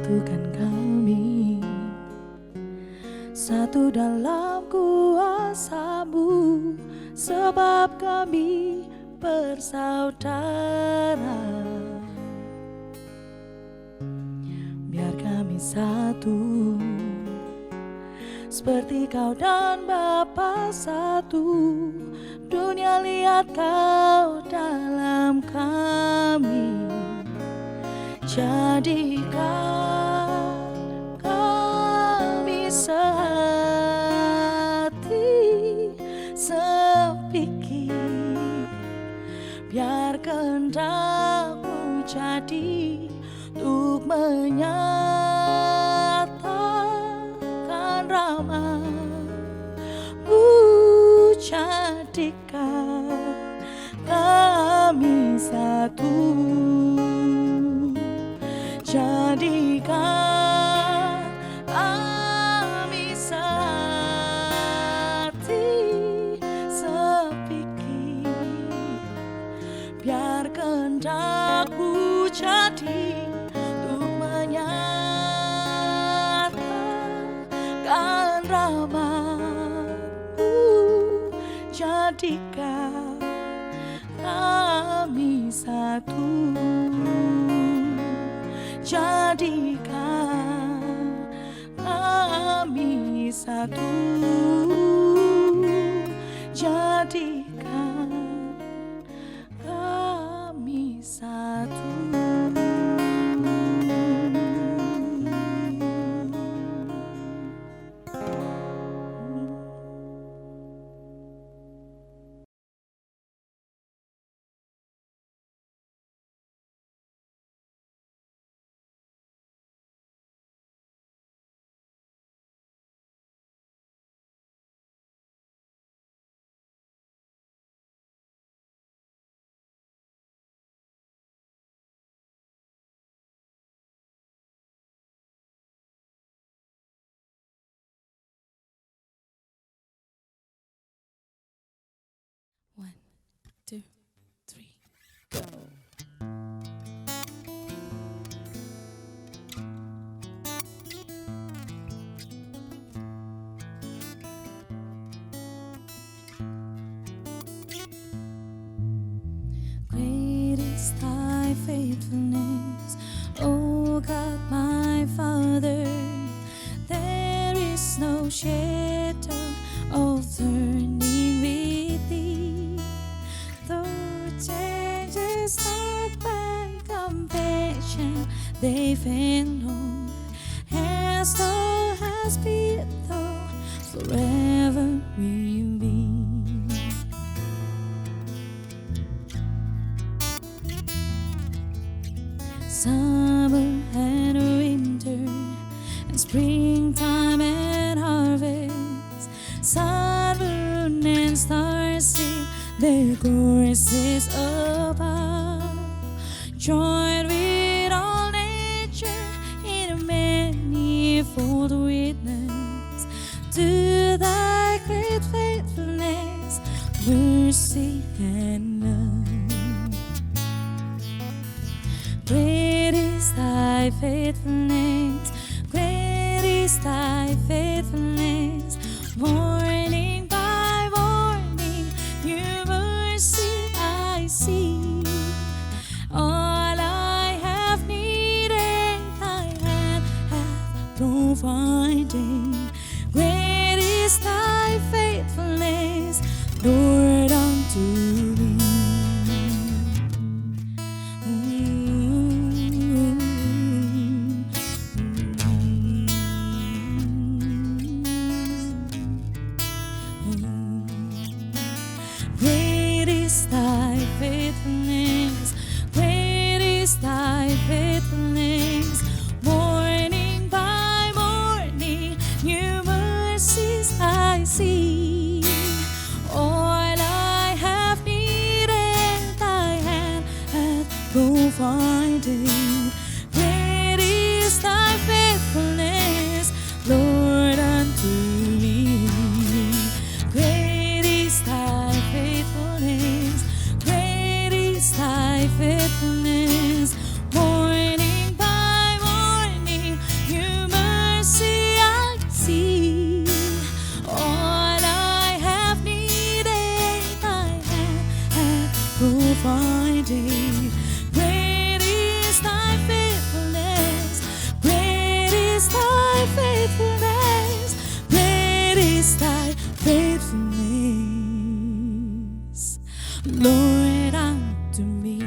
satukan kami, satu dalam kuasa-Mu, sebab kami bersaudara. Biar kami satu, seperti Kau dan Bapa satu. Dunia lihat Kau dalam kami, jadikan kami sehati, sepikir. Biar kehendak-Mu jadi untuk menyatakan rahmat-Mu, jadikan kami satu, jadikan kami sehati, sepikir. Biar kehendak-Mu jadi untuk menyatakan rahmat-Mu, jadikan kami satu, jadikan kami satu, jadikan kami satu. One, two, three, go. Great is Thy faithfulness, O God my Father. There is no shadow of turning with Thee. Though changes not by compassion, they fail not. As Thou hast been, Thou forever will be. Summer and winter, and springtime and harvest, sun, moon, and stars sing their choruses above. Join with all nature in a manifold witness to Thy great faithfulness, mercy, and love. Great is Thy faithfulness, great is Thy faithfulness. Morning by morning, New mercy I see. All I have needed, Thy hand hath provided. Great is Thy faithfulness, Lord, unto me. Great is Thy faithfulness, great is Thy faithfulness. Morning by morning, new mercies I see. All I have needed, thy faithfulness. Great is thy faithfulness, Lord, unto me.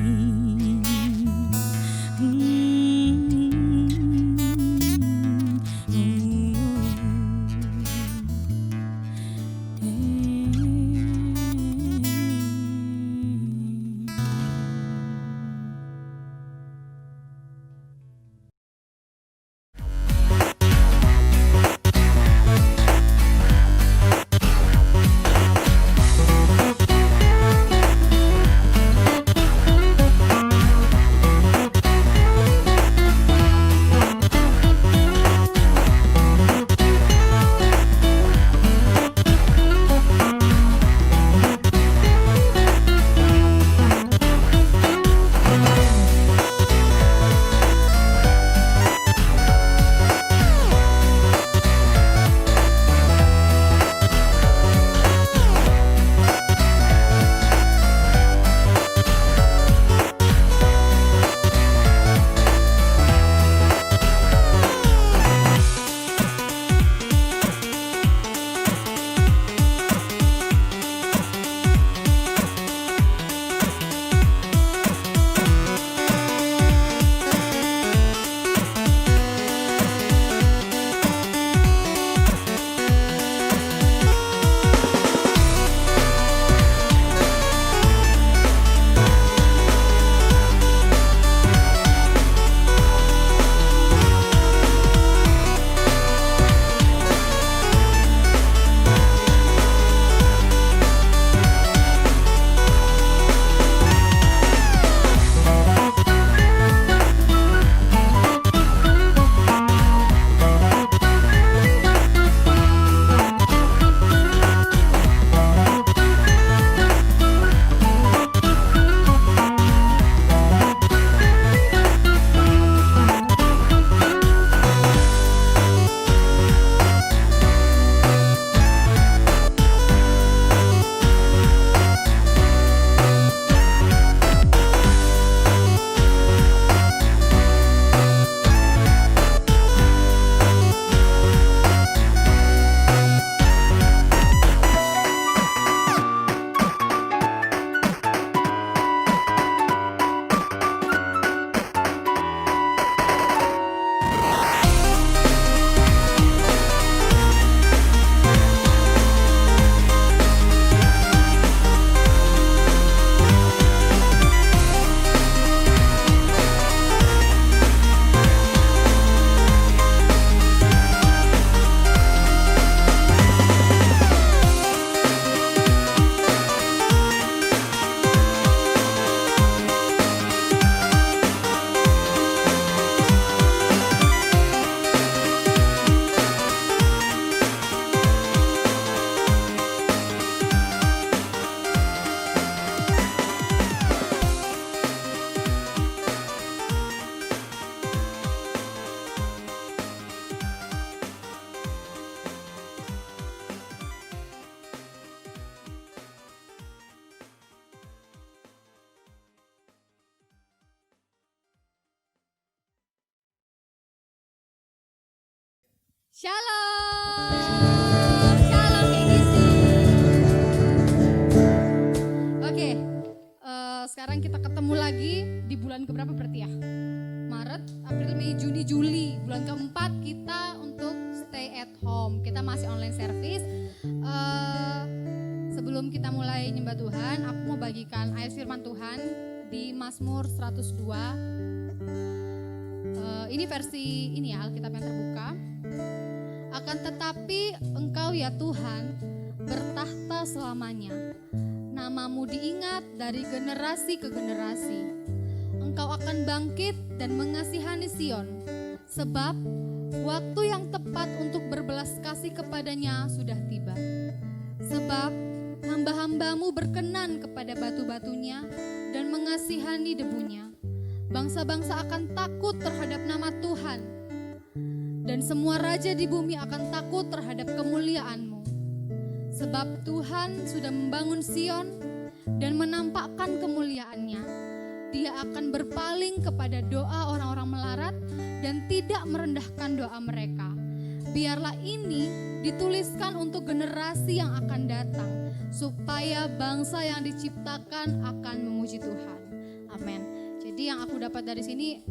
Shalom, shalom KGC. Oke, sekarang kita ketemu lagi di bulan keberapa berarti ya? Maret, April, Mei, Juni, Juli. Bulan keempat kita untuk stay at home. Kita masih online service. Sebelum kita mulai nyembah Tuhan, aku mau bagikan ayat firman Tuhan di Mazmur 102. Ini versi ini ya, Alkitab yang terbuka. Akan tetapi Engkau ya Tuhan bertahta selamanya. Namamu diingat dari generasi ke generasi. Engkau akan bangkit dan mengasihani Sion. Sebab waktu yang tepat untuk berbelas kasih kepadanya sudah tiba. Sebab hamba-hambamu berkenan kepada batu-batunya dan mengasihani debunya. Bangsa-bangsa akan takut terhadap nama Tuhan. Dan semua raja di bumi akan takut terhadap kemuliaan-Mu. Sebab Tuhan sudah membangun Sion dan menampakkan kemuliaan-Nya. Dia akan berpaling kepada doa orang-orang melarat dan tidak merendahkan doa mereka. biarlah ini dituliskan untuk generasi yang akan datang, supaya bangsa yang diciptakan akan memuji Tuhan. Amin. Jadi yang aku dapat dari sini,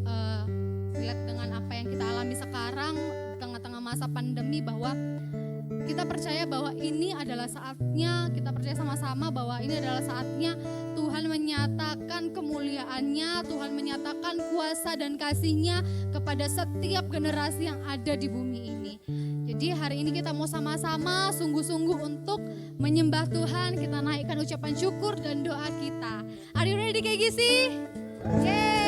relate dengan apa yang kita alami sekarang di tengah-tengah masa pandemi, bahwa kita percaya bahwa ini adalah saatnya, kita percaya sama-sama bahwa ini adalah saatnya Tuhan menyatakan kemuliaannya, Tuhan menyatakan kuasa dan kasih-Nya kepada setiap generasi yang ada di bumi ini. Jadi hari ini kita mau sama-sama sungguh-sungguh untuk menyembah Tuhan, kita naikkan ucapan syukur dan doa kita. Are you ready kayak gisi? Yeay!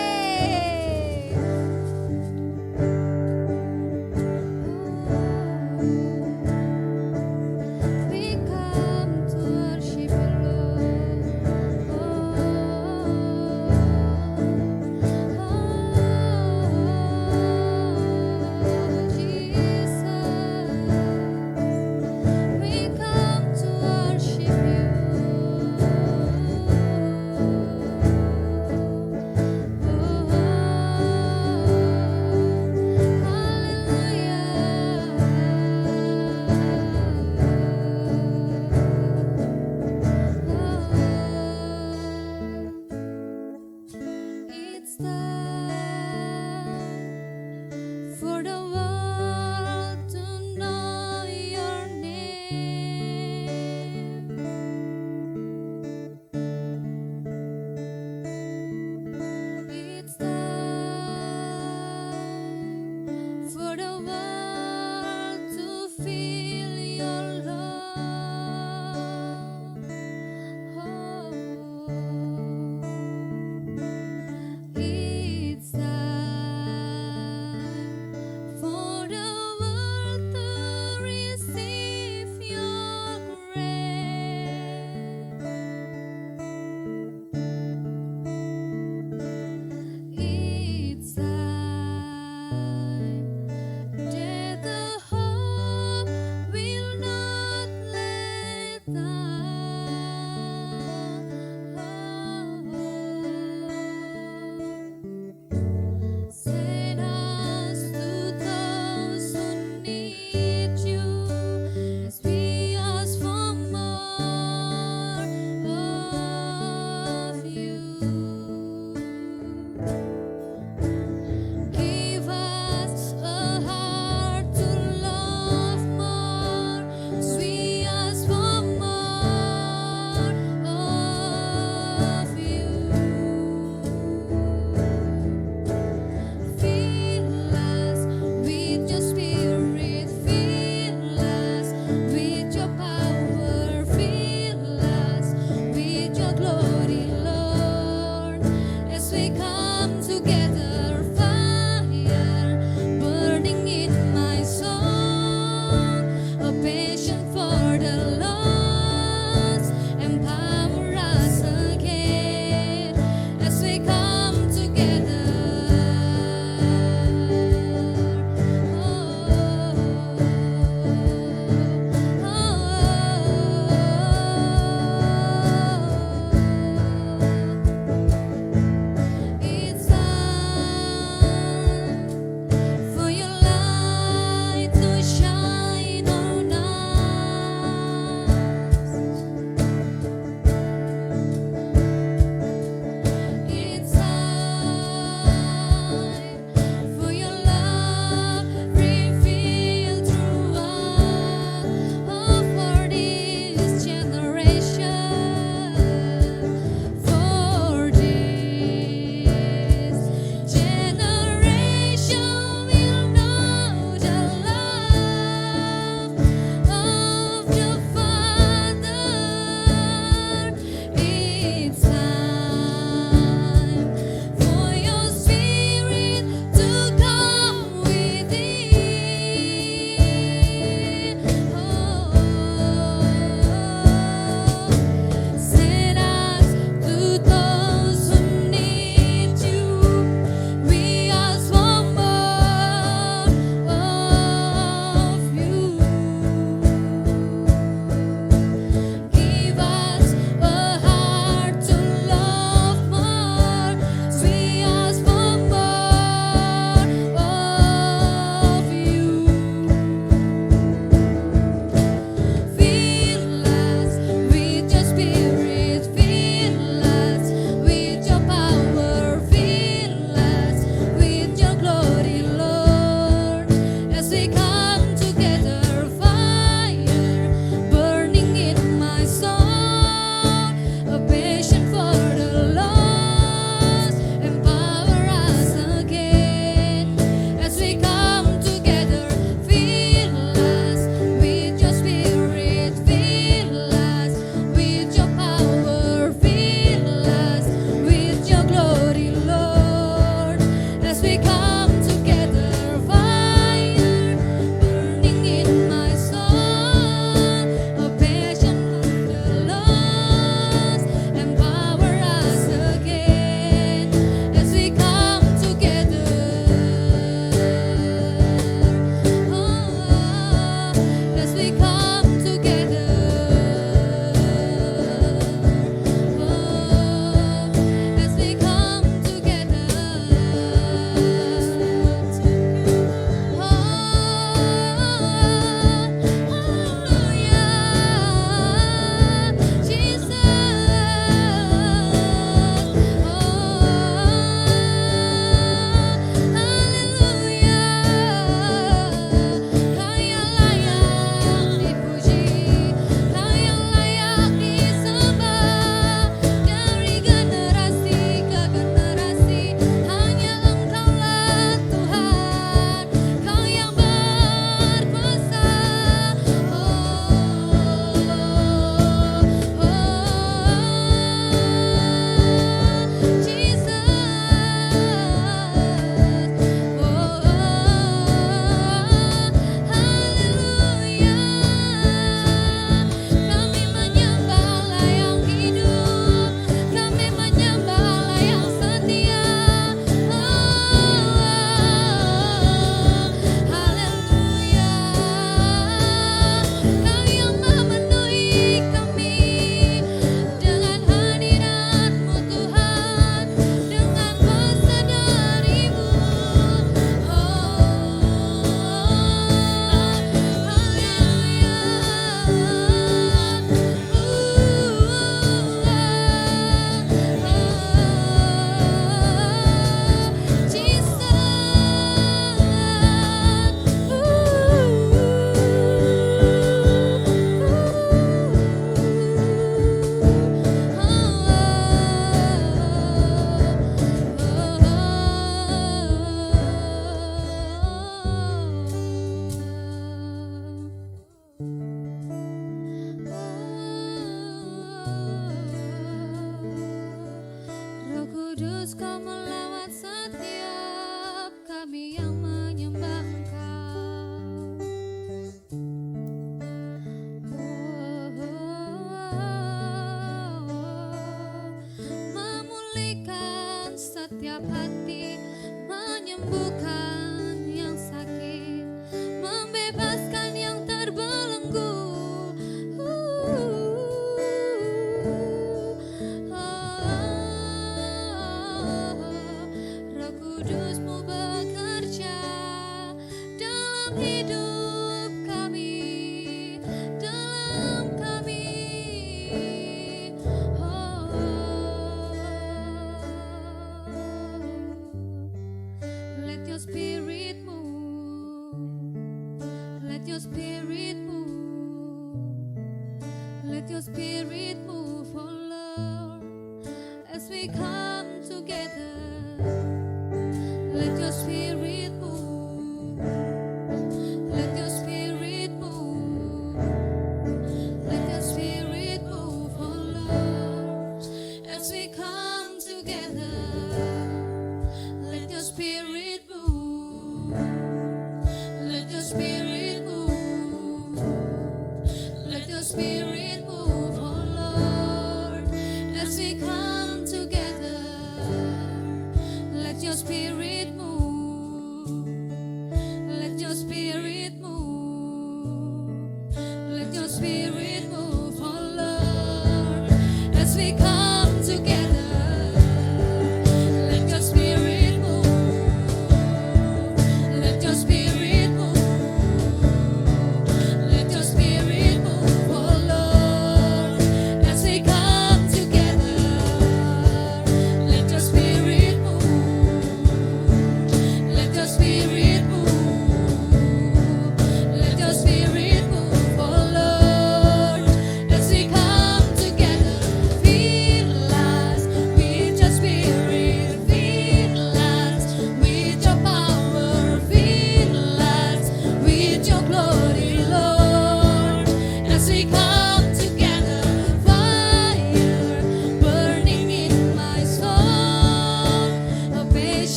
come together, fire burning in my soul, a passion for the lost, empower us again. As we come together, fill us with your spirit, fill us with your power, fill us with your glory, Lord. As we come together, fire burning in my soul, a passion for the lost, empower us again. As we come together, as we come together, as we come together, hallelujah, Jesus, hallelujah, Kau yang layak dipuji, Kau yang layak disembah, dari generasi ke generasi hanya Engkaulah Tuhan, Kau yang berkuasa. Kami menyembahlah yang hidup, kami menyembahlah yang setia. Haleluya, Kau yang memenuhi kami dengan hadirat-Mu Tuhan, dengan kuasa dari-Mu. Roh Kudus, Kau melawat setiap kami yang menyembah Engkau. Memulihkan setiap hati, menyembuhkan yang sakit, membebaskan yang terbelenggu. Roh Kudus-Mu bekerja dalam hidup kami, dalam kami. Let your spirit move, let your spirit move, let your spirit move, oh Lord, as we come together. Let your spirit move, let your spirit move, let your spirit move, oh Lord, as we come together. Let your spirit move, let your spirit move, let your spirit move, oh Lord, as we come together.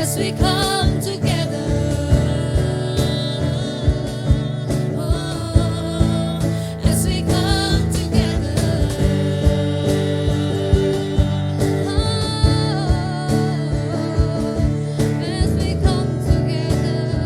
as we come together. Oh, as we come together. Oh, as we come together.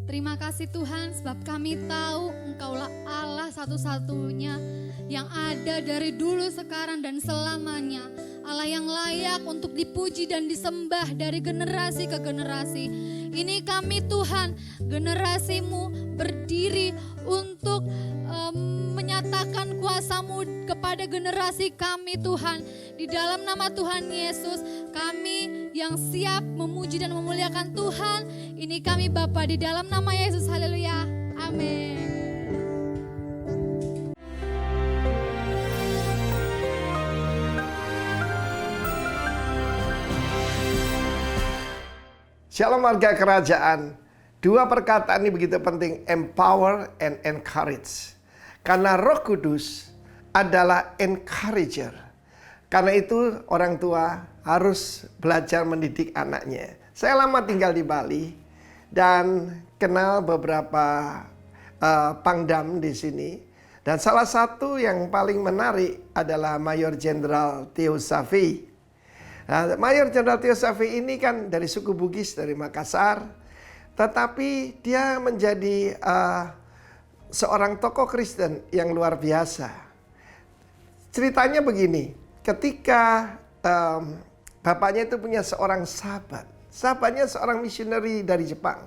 Terima kasih Tuhan sebab kami tahu Engkaulah Allah satu-satunya yang ada dari dulu, sekarang, dan selamanya. Allah yang layak untuk dipuji dan disembah dari generasi ke generasi. Ini kami Tuhan, generasi-Mu berdiri untuk menyatakan kuasa-Mu kepada generasi kami Tuhan. Di dalam nama Tuhan Yesus, kami yang siap memuji dan memuliakan Tuhan. Ini kami Bapa di dalam nama Yesus. Haleluya. Amin. Shalom warga kerajaan. Dua perkataan ini begitu penting, empower and encourage. Karena Roh Kudus adalah encourager. Karena itu orang tua harus belajar mendidik anaknya. Saya lama tinggal di Bali dan kenal beberapa pangdam di sini. Dan salah satu yang paling menarik adalah Mayor Jenderal Theo Safi. Nah, Mayor Jenderal Theo Safi ini kan dari suku Bugis, dari Makassar. Tetapi dia menjadi seorang tokoh Kristen yang luar biasa. Ceritanya begini, ketika bapaknya itu punya seorang sahabat. Sahabatnya seorang misioneri dari Jepang.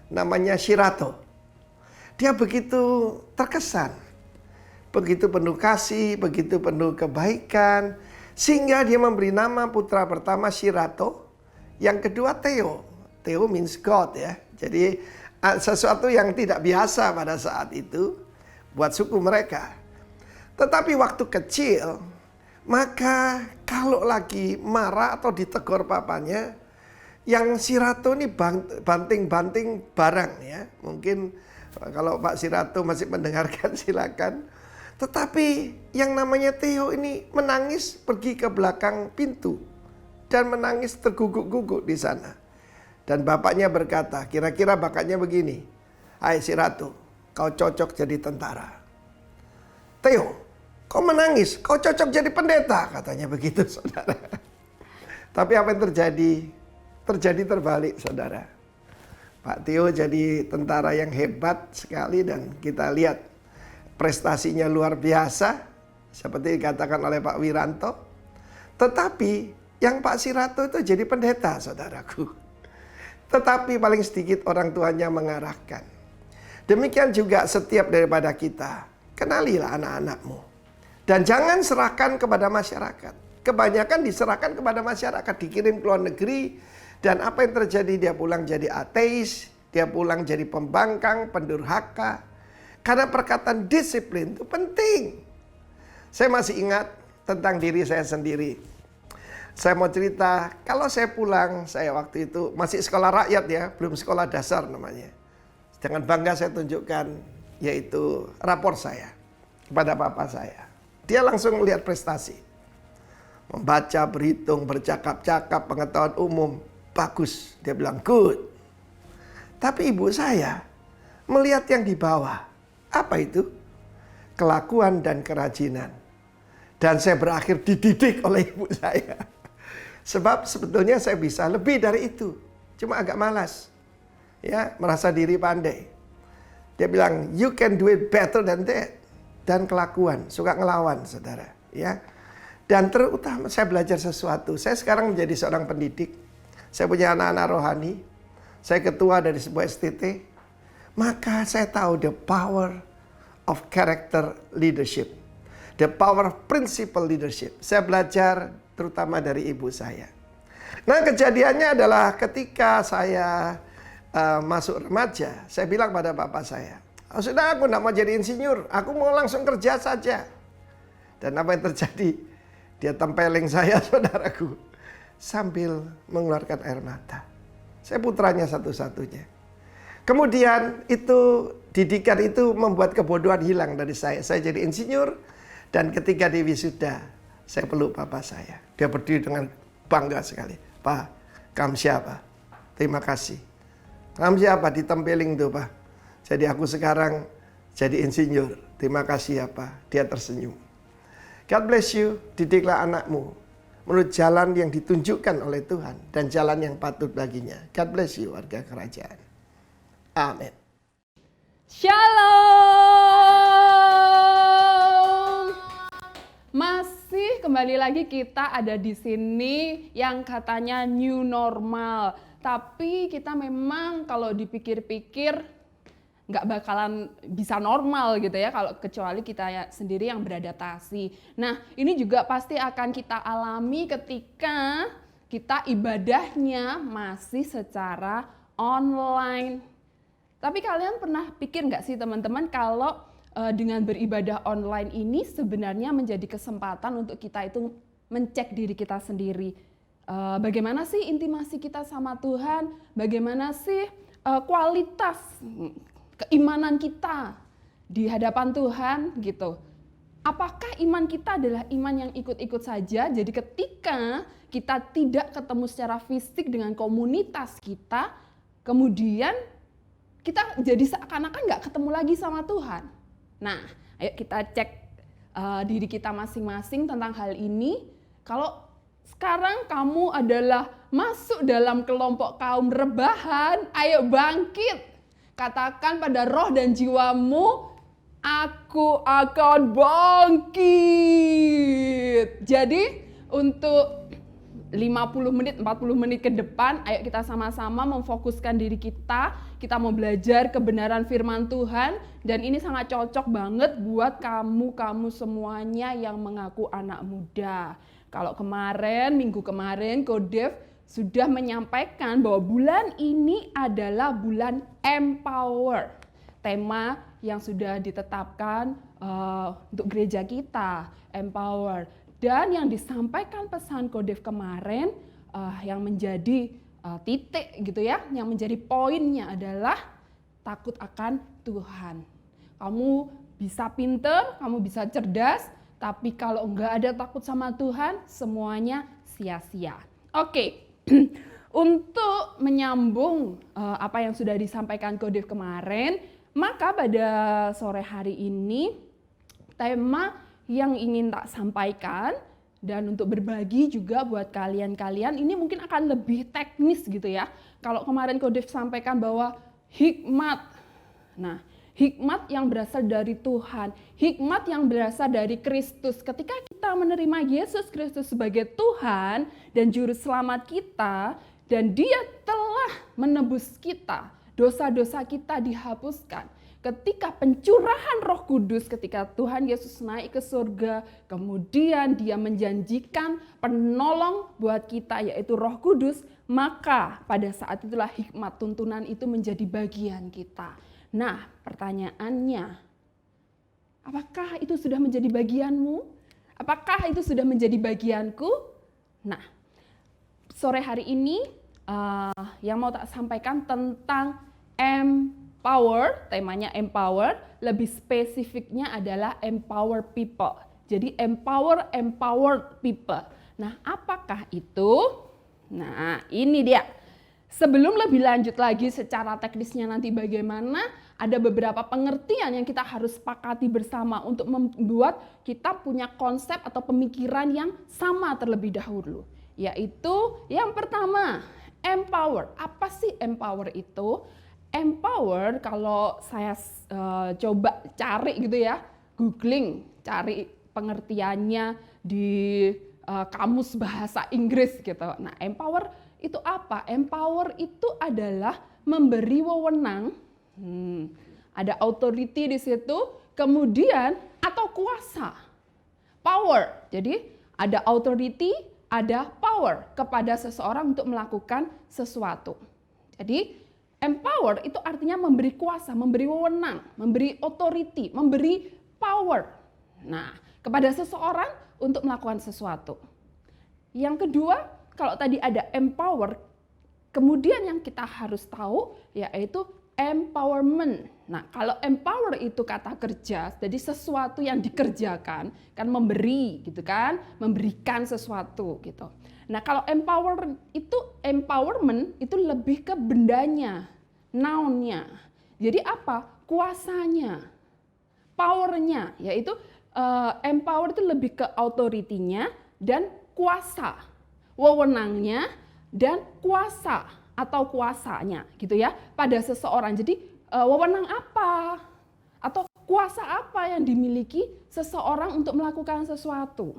Namanya Shirato. Dia begitu terkesan. Begitu penuh kasih, begitu penuh kebaikan. Sehingga dia memberi nama putra pertama Shirato. Yang kedua Theo. Theo means God ya. Jadi sesuatu yang tidak biasa pada saat itu buat suku mereka. Tetapi waktu kecil, maka kalau lagi marah atau ditegur papanya, yang Shirato ini banting-banting barang ya. Mungkin kalau Pak Shirato masih mendengarkan silakan. Tetapi yang namanya Theo ini menangis pergi ke belakang pintu dan menangis terguguk-guguk di sana. Dan bapaknya berkata, kira-kira bakatnya begini, "Hai Shirato, kau cocok jadi tentara." "Theo, kau menangis, kau cocok jadi pendeta," katanya begitu saudara. Tapi apa yang terjadi? Terjadi terbalik saudara. Pak Theo jadi tentara yang hebat sekali dan kita lihat prestasinya luar biasa. Seperti dikatakan oleh Pak Wiranto. Tetapi yang Pak Shirato itu jadi pendeta saudaraku. Tetapi paling sedikit orang tuanya mengarahkan. Demikian juga setiap daripada kita. Kenalilah anak-anakmu. Dan jangan serahkan kepada masyarakat. Kebanyakan diserahkan kepada masyarakat. Dikirim ke luar negeri. Dan apa yang terjadi? Dia pulang jadi ateis. Dia pulang jadi pembangkang, pendurhaka. Karena perkataan disiplin itu penting. Saya masih ingat tentang diri saya sendiri. Saya mau cerita, kalau saya pulang, saya waktu itu masih sekolah rakyat ya, belum sekolah dasar namanya. Dengan bangga saya tunjukkan, yaitu rapor saya kepada bapak saya. Dia langsung melihat prestasi. Membaca, berhitung, bercakap-cakap, pengetahuan umum, bagus. Dia bilang, good. Tapi ibu saya melihat yang di bawah. Apa itu? Kelakuan dan kerajinan. Dan saya berakhir dididik oleh ibu saya. Sebab sebetulnya saya bisa lebih dari itu. Cuma agak malas. Ya, merasa diri pandai. Dia bilang, you can do it better than that. Dan kelakuan, suka ngelawan saudara. Ya. Dan terutama saya belajar sesuatu. Saya sekarang menjadi seorang pendidik. Saya punya anak-anak rohani. Saya ketua dari sebuah STT. Maka saya tahu the power of character leadership. The power of principle leadership. Saya belajar terutama dari ibu saya. Nah kejadiannya adalah ketika saya masuk remaja. Saya bilang pada bapak saya, "Oh, sudah aku tidak mau jadi insinyur. Aku mau langsung kerja saja." Dan apa yang terjadi? Dia tempeling saya saudaraku. Sambil mengeluarkan air mata. Saya putranya satu-satunya. Kemudian itu didikan itu membuat kebodohan hilang dari saya. Saya jadi insinyur dan ketika di wisuda saya peluk bapak saya. Dia berdiri dengan bangga sekali. "Pak, kamu siapa?" "Terima kasih." "Kamu siapa?" "Ditempeling tuh Pak." "Jadi aku sekarang jadi insinyur." "Terima kasih ya Pak." Dia tersenyum. God bless you. Didiklah anakmu menurut jalan yang ditunjukkan oleh Tuhan dan jalan yang patut baginya. God bless you warga kerajaan. Amin. Shalom. Masih kembali lagi kita ada di sini yang katanya new normal. Tapi kita memang kalau dipikir-pikir nggak bakalan bisa normal gitu ya kalau kecuali kita sendiri yang beradaptasi. Nah, ini juga pasti akan kita alami ketika kita ibadahnya masih secara online. Tapi kalian pernah pikir nggak sih teman-teman kalau dengan beribadah online ini sebenarnya menjadi kesempatan untuk kita itu mencek diri kita sendiri. Bagaimana sih intimasi kita sama Tuhan? Bagaimana sih kualitas keimanan kita di hadapan Tuhan gitu. Apakah iman kita adalah iman yang ikut-ikut saja? Jadi ketika kita tidak ketemu secara fisik dengan komunitas kita, kemudian kita jadi seakan-akan nggak ketemu lagi sama Tuhan. Nah, ayo kita cek diri kita masing-masing tentang hal ini. Kalau sekarang kamu adalah masuk dalam kelompok kaum rebahan, ayo bangkit. Katakan pada roh dan jiwamu, aku akan bangkit. Jadi untuk 50 menit, 40 menit ke depan, ayo kita sama-sama memfokuskan diri kita. Kita mau belajar kebenaran firman Tuhan. Dan ini sangat cocok banget buat kamu semuanya yang mengaku anak muda. Kalau minggu kemarin, Kodev sudah menyampaikan bahwa bulan ini adalah bulan Empower. Tema yang sudah ditetapkan untuk gereja kita, Empower. Dan yang disampaikan pesan Kodev kemarin yang menjadi titik gitu ya, yang menjadi poinnya adalah takut akan Tuhan. Kamu bisa pinter, kamu bisa cerdas, tapi kalau enggak ada takut sama Tuhan, semuanya sia-sia. Oke, untuk menyambung apa yang sudah disampaikan Kodev kemarin, maka pada sore hari ini tema yang ingin tak sampaikan dan untuk berbagi juga buat kalian-kalian ini mungkin akan lebih teknis gitu ya. Kalau kemarin Kodev sampaikan bahwa hikmat. Nah, hikmat yang berasal dari Tuhan, hikmat yang berasal dari Kristus. Ketika kita menerima Yesus Kristus sebagai Tuhan dan juru selamat kita dan Dia telah menebus kita, dosa-dosa kita dihapuskan. Ketika pencurahan Roh Kudus, ketika Tuhan Yesus naik ke surga, kemudian Dia menjanjikan penolong buat kita yaitu Roh Kudus, maka pada saat itulah hikmat tuntunan itu menjadi bagian kita. Nah, pertanyaannya, apakah itu sudah menjadi bagianmu? Apakah itu sudah menjadi bagianku? Nah, sore hari ini yang mau tak sampaikan tentang Empower, temanya Empower, lebih spesifiknya adalah Empower People. Jadi empowered people. Nah, apakah itu? Nah, ini dia. Sebelum lebih lanjut lagi secara teknisnya nanti bagaimana, ada beberapa pengertian yang kita harus sepakati bersama untuk membuat kita punya konsep atau pemikiran yang sama terlebih dahulu. Yaitu yang pertama, empower. Apa sih empower itu? Empower kalau saya coba cari gitu ya, googling, cari pengertiannya di kamus bahasa Inggris gitu. Nah, empower itu apa? Empower itu adalah memberi wewenang, ada authority di situ, kemudian atau kuasa, power. Jadi ada authority, ada power kepada seseorang untuk melakukan sesuatu. Jadi empower itu artinya memberi kuasa, memberi wewenang, memberi authority, memberi power. Nah, kepada seseorang untuk melakukan sesuatu. Yang kedua, kalau tadi ada empower, kemudian yang kita harus tahu yaitu empowerment. Nah, kalau empower itu kata kerja, jadi sesuatu yang dikerjakan, kan memberi gitu kan, memberikan sesuatu gitu. Nah, kalau empowerment itu lebih ke bendanya, noun-nya. Jadi apa? Kuasanya, power-nya, yaitu empower itu lebih ke authority-nya dan kuasa, wewenangnya dan kuasa atau kuasanya gitu ya pada seseorang. Jadi wewenang apa atau kuasa apa yang dimiliki seseorang untuk melakukan sesuatu.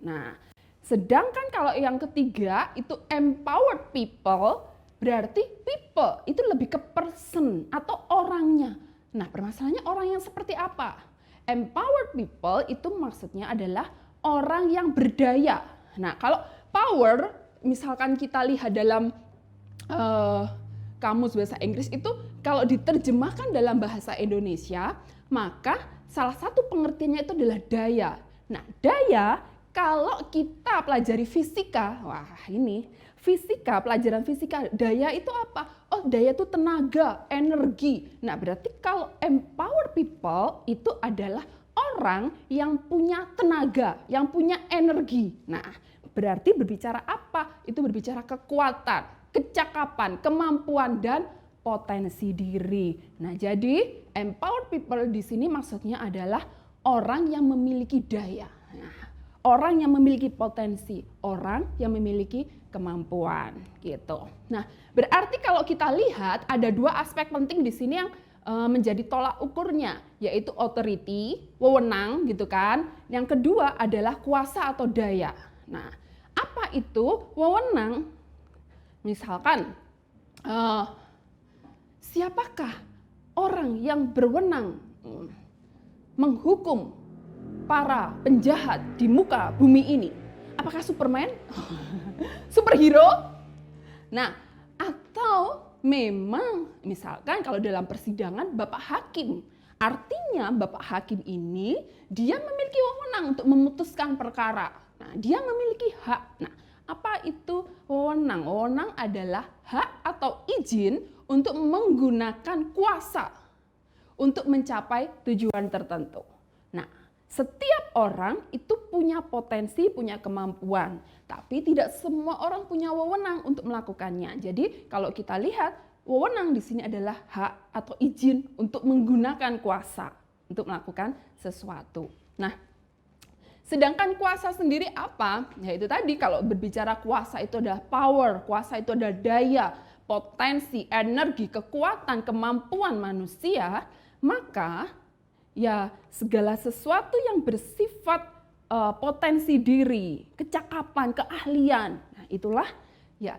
Nah, sedangkan kalau yang ketiga itu empowered people, berarti people itu lebih ke person atau orangnya. Nah, permasalahannya orang yang seperti apa? Empowered people itu maksudnya adalah orang yang berdaya. Nah, kalau power, misalkan kita lihat dalam kamus bahasa Inggris itu, kalau diterjemahkan dalam bahasa Indonesia, maka salah satu pengertiannya itu adalah daya. Nah, daya kalau kita pelajari fisika, wah ini fisika, pelajaran fisika, daya itu apa? Oh, daya itu tenaga, energi. Nah, berarti kalau empower people itu adalah orang yang punya tenaga, yang punya energi. Nah, berarti berbicara apa? Itu berbicara kekuatan, kecakapan, kemampuan, dan potensi diri. Nah, jadi empowered people di sini maksudnya adalah orang yang memiliki daya. Nah, orang yang memiliki potensi, orang yang memiliki kemampuan gitu. Nah, berarti kalau kita lihat ada dua aspek penting di sini yang menjadi tolak ukurnya, yaitu authority, wewenang gitu kan. Yang kedua adalah kuasa atau daya. Nah, apa itu wewenang? Misalkan siapakah orang yang berwenang menghukum para penjahat di muka bumi ini? Apakah Superman? Superhero? Nah, atau memang misalkan kalau dalam persidangan Bapak Hakim. Artinya Bapak Hakim ini dia memiliki wewenang untuk memutuskan perkara. Nah, dia memiliki hak. Nah, apa itu wewenang? Wewenang adalah hak atau izin untuk menggunakan kuasa untuk mencapai tujuan tertentu. Nah, setiap orang itu punya potensi, punya kemampuan, tapi tidak semua orang punya wewenang untuk melakukannya. Jadi, kalau kita lihat, wewenang di sini adalah hak atau izin untuk menggunakan kuasa untuk melakukan sesuatu. Nah, sedangkan kuasa sendiri apa? Yaitu tadi kalau berbicara kuasa itu adalah power, kuasa itu adalah daya, potensi, energi, kekuatan, kemampuan manusia, maka ya segala sesuatu yang bersifat potensi diri, kecakapan, keahlian, nah itulah ya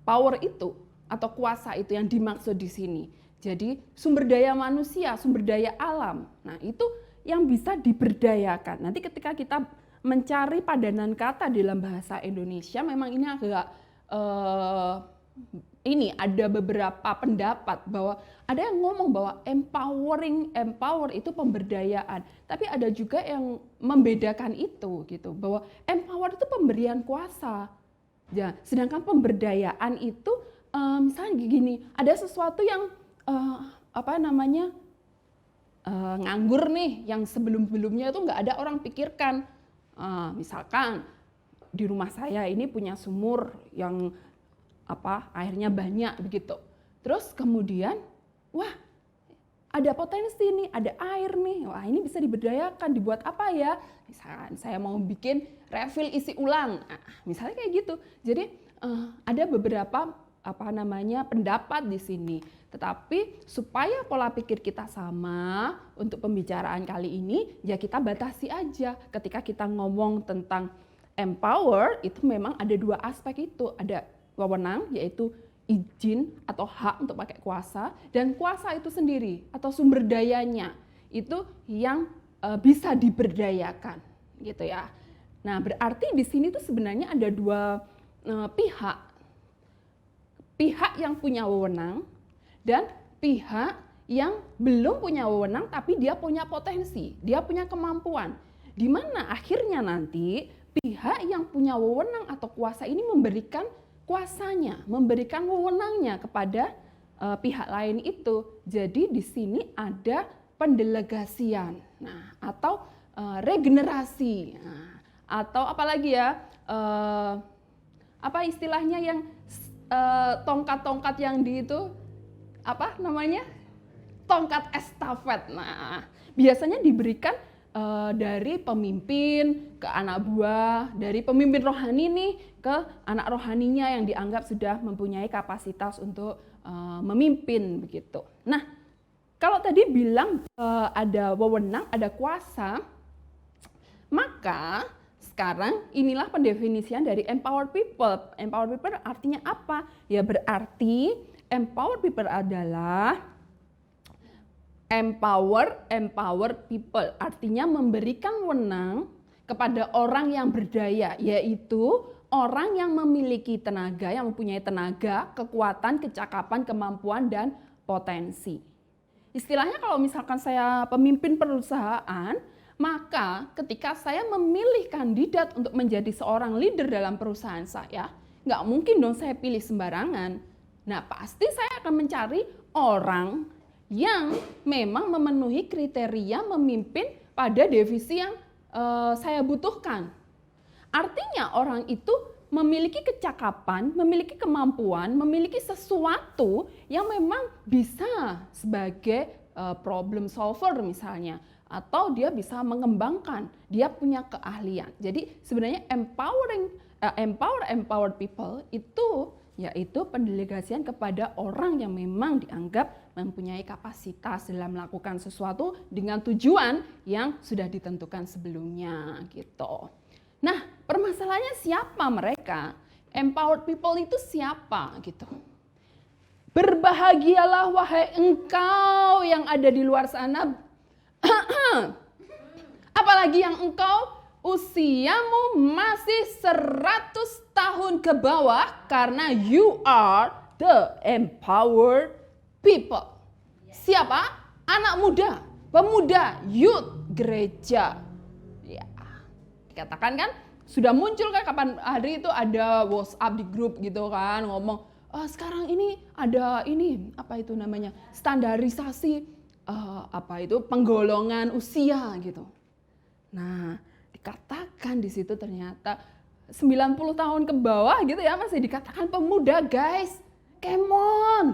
power itu atau kuasa itu yang dimaksud di sini. Jadi sumber daya manusia, sumber daya alam, nah itu yang bisa diberdayakan. Nanti ketika kita mencari padanan kata dalam bahasa Indonesia, memang ini agak ada beberapa pendapat bahwa ada yang ngomong bahwa empower itu pemberdayaan, tapi ada juga yang membedakan itu gitu, bahwa empower itu pemberian kuasa. Ya, sedangkan pemberdayaan itu misalnya gini, ada sesuatu yang nganggur nih, yang sebelum-sebelumnya itu nggak ada orang pikirkan. Misalkan di rumah saya ini punya sumur yang airnya banyak begitu. Terus kemudian, wah ada potensi nih, ada air nih, wah ini bisa diberdayakan, dibuat apa ya? Misalkan saya mau bikin refill isi ulang, misalnya kayak gitu. Jadi ada beberapa pendapat di sini. Tetapi supaya pola pikir kita sama untuk pembicaraan kali ini, ya kita batasi aja. Ketika kita ngomong tentang empower, itu memang ada dua aspek itu, ada wewenang yaitu izin atau hak untuk pakai kuasa, dan kuasa itu sendiri atau sumber dayanya itu yang bisa diberdayakan gitu ya. Nah, berarti di sini tuh sebenarnya ada dua pihak yang punya wewenang dan pihak yang belum punya wewenang tapi dia punya potensi, dia punya kemampuan. Di mana akhirnya nanti pihak yang punya wewenang atau kuasa ini memberikan kuasanya, memberikan wewenangnya kepada pihak lain itu. Jadi di sini ada pendelegasian, atau regenerasi, atau apalagi ya, apa istilahnya yang tongkat-tongkat yang di itu, tongkat estafet. Nah, biasanya diberikan dari pemimpin ke anak buah, dari pemimpin rohani nih ke anak rohaninya yang dianggap sudah mempunyai kapasitas untuk memimpin begitu. Nah, kalau tadi bilang ada wewenang, ada kuasa, maka sekarang inilah pendefinisian dari empowered people. Empowered people artinya apa? Ya berarti empowered people adalah empowered people. Artinya memberikan wewenang kepada orang yang berdaya, yaitu orang yang memiliki tenaga, yang mempunyai tenaga, kekuatan, kecakapan, kemampuan, dan potensi. Istilahnya kalau misalkan saya pemimpin perusahaan, maka ketika saya memilih kandidat untuk menjadi seorang leader dalam perusahaan saya, nggak mungkin dong saya pilih sembarangan. Nah, pasti saya akan mencari orang yang memang memenuhi kriteria memimpin pada divisi yang saya butuhkan. Artinya orang itu memiliki kecakapan, memiliki kemampuan, memiliki sesuatu yang memang bisa sebagai problem solver misalnya, atau dia bisa mengembangkan, dia punya keahlian. Jadi sebenarnya empowered people itu yaitu pendelegasian kepada orang yang memang dianggap mempunyai kapasitas dalam melakukan sesuatu dengan tujuan yang sudah ditentukan sebelumnya gitu. Nah, permasalahannya siapa mereka? Empowered people itu siapa gitu? Berbahagialah wahai engkau yang ada di luar sana. Apalagi yang engkau usiamu masih 100 tahun ke bawah, karena you are the empowered people. Siapa? Anak muda, pemuda, youth, gereja. Ya, dikatakan kan sudah muncul kan kapan hari itu ada WhatsApp di grup gitu kan ngomong, sekarang ini ada ini apa itu namanya standarisasi penggolongan usia gitu. Nah, dikatakan di situ ternyata 90 tahun ke bawah gitu ya masih dikatakan pemuda, guys. Come on.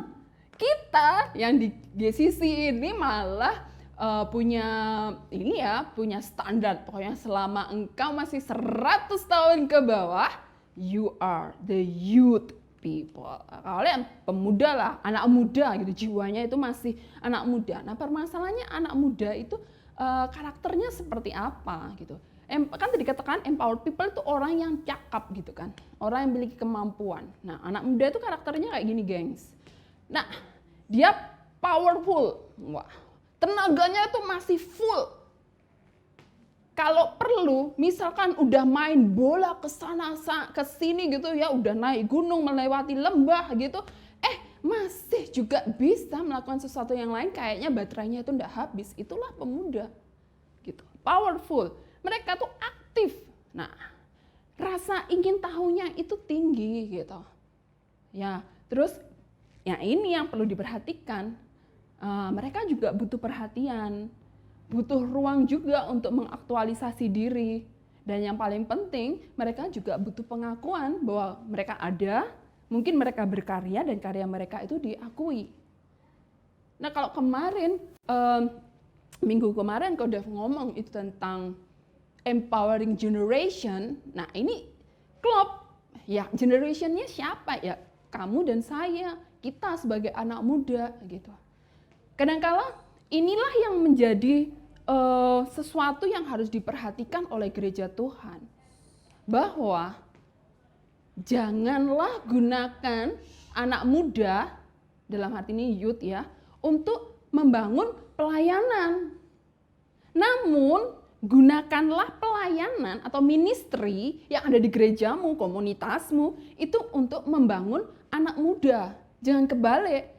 Kita yang di GCC ini malah punya standar. Pokoknya selama engkau masih 100 tahun ke bawah, you are the youth people. Kalian pemuda lah, anak muda gitu, jiwanya itu masih anak muda. Nah, permasalahannya anak muda itu karakternya seperti apa gitu. Kan tadi dikatakan empowered people itu orang yang cakap gitu kan, orang yang memiliki kemampuan. Nah, anak muda itu karakternya kayak gini, gengs. Nah, dia powerful, wah, tenaganya itu masih full. Kalau perlu, misalkan udah main bola ke sana ke sini gitu ya, udah naik gunung, melewati lembah gitu, masih juga bisa melakukan sesuatu yang lain, kayaknya baterainya itu enggak habis. Itulah pemuda. Gitu. Powerful. Mereka tuh aktif. Nah, rasa ingin tahunya itu tinggi gitu. Ya, terus ya ini yang perlu diperhatikan. Mereka juga butuh perhatian. Butuh ruang juga untuk mengaktualisasi diri. Dan yang paling penting, mereka juga butuh pengakuan bahwa mereka ada, mungkin mereka berkarya dan karya mereka itu diakui. Nah, kalau kemarin, minggu kemarin kau udah ngomong itu tentang empowering generation. Nah, ini klop. Ya, generationnya siapa ya? Kamu dan saya, kita sebagai anak muda gitu. Kadang-kala inilah yang menjadi sesuatu yang harus diperhatikan oleh gereja Tuhan. Bahwa janganlah gunakan anak muda, dalam hati ini youth ya, untuk membangun pelayanan. Namun, gunakanlah pelayanan atau ministry yang ada di gerejamu, komunitasmu, itu untuk membangun anak muda. Jangan kebalik.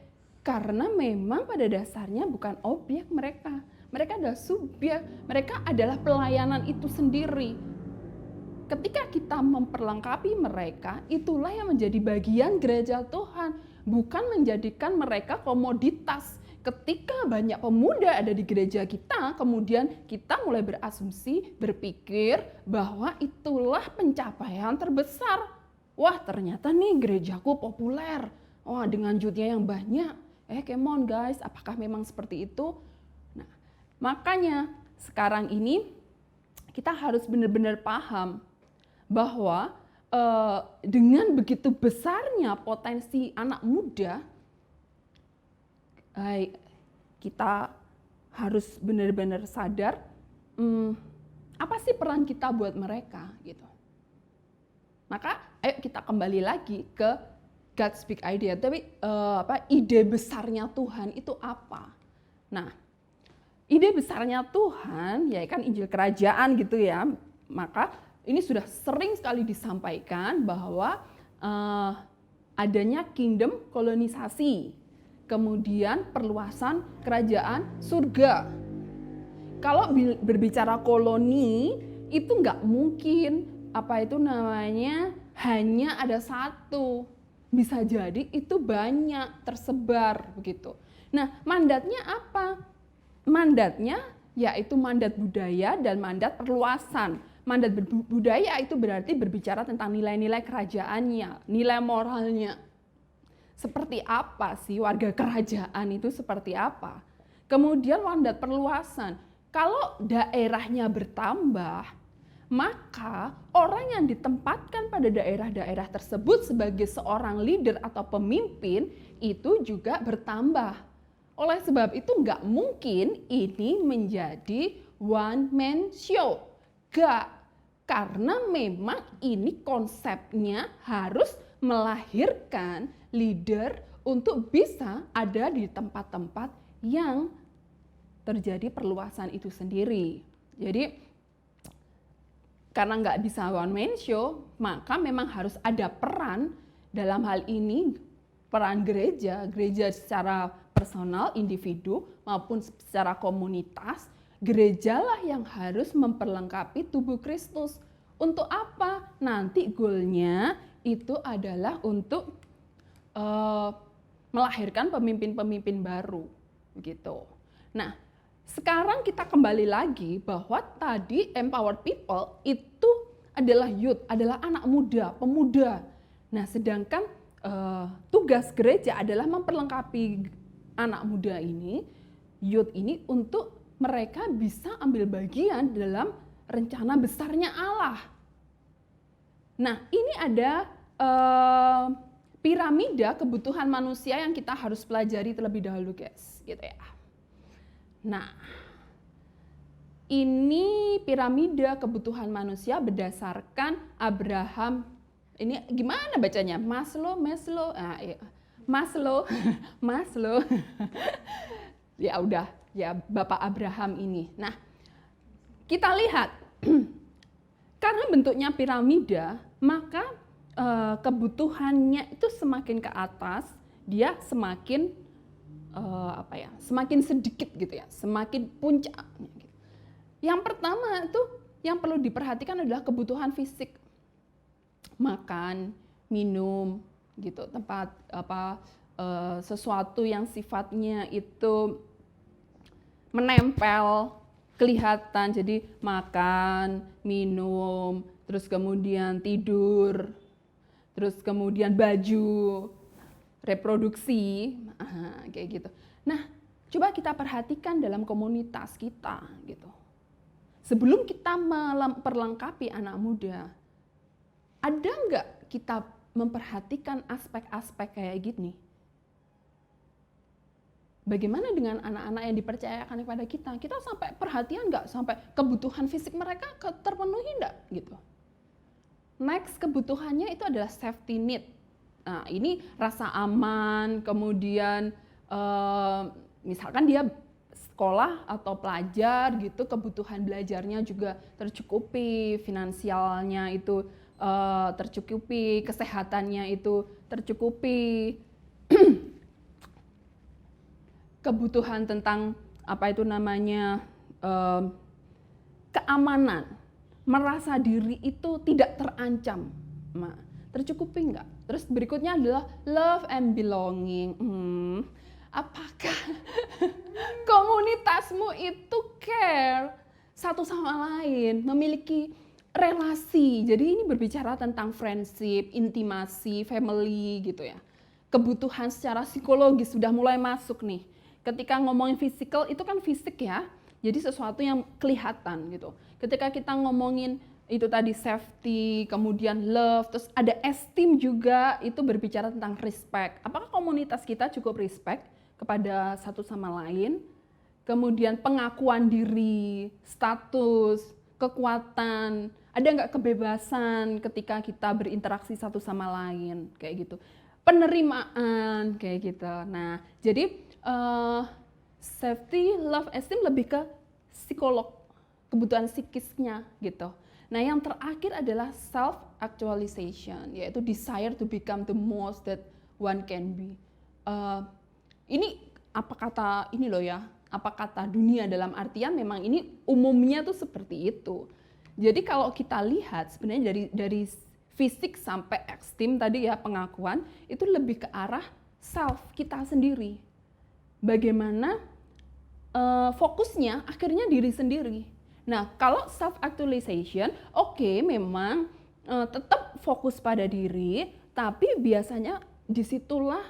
Karena memang pada dasarnya bukan objek mereka. Mereka adalah subjek. Mereka adalah pelayanan itu sendiri. Ketika kita memperlengkapi mereka, itulah yang menjadi bagian gereja Tuhan. Bukan menjadikan mereka komoditas. Ketika banyak pemuda ada di gereja kita, kemudian kita mulai berasumsi, berpikir bahwa itulah pencapaian terbesar. Wah, ternyata nih gerejaku populer. Wah, dengan jutnya yang banyak. Come on guys, apakah memang seperti itu? Nah, makanya sekarang ini kita harus benar-benar paham bahwa dengan begitu besarnya potensi anak muda, kita harus benar-benar sadar apa sih peran kita buat mereka gitu. Maka ayo kita kembali lagi ke God's big idea, tapi ide besarnya Tuhan itu apa? Nah, ide besarnya Tuhan ya kan Injil Kerajaan gitu ya. Maka ini sudah sering sekali disampaikan bahwa adanya kingdom kolonisasi, kemudian perluasan kerajaan surga. Kalau berbicara koloni itu nggak mungkin hanya ada satu. Bisa jadi itu banyak tersebar begitu. Nah, mandatnya apa? Mandatnya yaitu mandat budaya dan mandat perluasan. Mandat budaya itu berarti berbicara tentang nilai-nilai kerajaannya, nilai moralnya. Seperti apa sih warga kerajaan itu seperti apa? Kemudian mandat perluasan. Kalau daerahnya bertambah, maka orang yang ditempatkan pada daerah-daerah tersebut sebagai seorang leader atau pemimpin itu juga bertambah. Oleh sebab itu nggak mungkin ini menjadi one man show. Nggak, karena memang ini konsepnya harus melahirkan leader untuk bisa ada di tempat-tempat yang terjadi perluasan itu sendiri. Jadi karena nggak bisa one man show, maka memang harus ada peran dalam hal ini, peran gereja secara personal, individu, maupun secara komunitas. Gerejalah yang harus memperlengkapi tubuh Kristus. Untuk apa? Nanti goalnya itu adalah untuk melahirkan pemimpin-pemimpin baru. Gitu. Nah, sekarang kita kembali lagi bahwa tadi empowered people itu adalah youth, adalah anak muda, pemuda. Nah, sedangkan tugas gereja adalah memperlengkapi anak muda ini, youth ini untuk mereka bisa ambil bagian dalam rencana besarnya Allah. Nah, ini ada piramida kebutuhan manusia yang kita harus pelajari terlebih dahulu, guys, gitu ya. Nah, ini piramida kebutuhan manusia berdasarkan Abraham. Ini gimana bacanya? Maslow. Ya udah, ya Bapak Abraham ini. Nah, kita lihat karena bentuknya piramida, maka kebutuhannya itu semakin ke atas, dia semakin semakin sedikit gitu ya, semakin puncak. Yang pertama itu yang perlu diperhatikan adalah kebutuhan fisik, makan, minum, gitu, tempat sesuatu yang sifatnya itu menempel, kelihatan, jadi makan, minum, terus kemudian tidur, terus kemudian baju, reproduksi, kayak gitu. Nah, coba kita perhatikan dalam komunitas kita, gitu. Sebelum kita memperlengkapi anak muda, ada nggak kita memperhatikan aspek-aspek kayak gini? Bagaimana dengan anak-anak yang dipercayakan kepada kita? Kita sampai perhatian nggak sampai kebutuhan fisik mereka terpenuhi nggak, gitu? Next, kebutuhannya itu adalah safety need. Nah, ini rasa aman, kemudian misalkan dia sekolah atau pelajar gitu, kebutuhan belajarnya juga tercukupi, finansialnya itu tercukupi, kesehatannya itu tercukupi. Kebutuhan tentang keamanan, merasa diri itu tidak terancam. Nah, tercukupi enggak? Terus berikutnya adalah love and belonging. Apakah komunitasmu itu care satu sama lain, memiliki relasi? Jadi ini berbicara tentang friendship, intimasi, family gitu ya. Kebutuhan secara psikologis sudah mulai masuk nih. Ketika ngomongin physical itu kan fisik ya, Jadi sesuatu yang kelihatan gitu. Ketika kita ngomongin itu tadi safety, kemudian love, terus ada esteem juga, itu berbicara tentang respect. Apakah komunitas kita cukup respect kepada satu sama lain? Kemudian pengakuan diri, status, kekuatan, ada nggak kebebasan ketika kita berinteraksi satu sama lain, kayak gitu. Penerimaan, kayak gitu. Nah, jadi safety, love, esteem lebih ke psikolog, kebutuhan psikisnya gitu. Nah, yang terakhir adalah self-actualization, yaitu desire to become the most that one can be. Ini apa kata ini loh ya, apa kata dunia dalam artian memang ini umumnya tuh seperti itu. Jadi kalau kita lihat sebenarnya dari fisik sampai esteem tadi ya, pengakuan, itu lebih ke arah self kita sendiri. Bagaimana fokusnya akhirnya diri sendiri. Nah, kalau self-actualization, oke, memang tetap fokus pada diri, tapi biasanya disitulah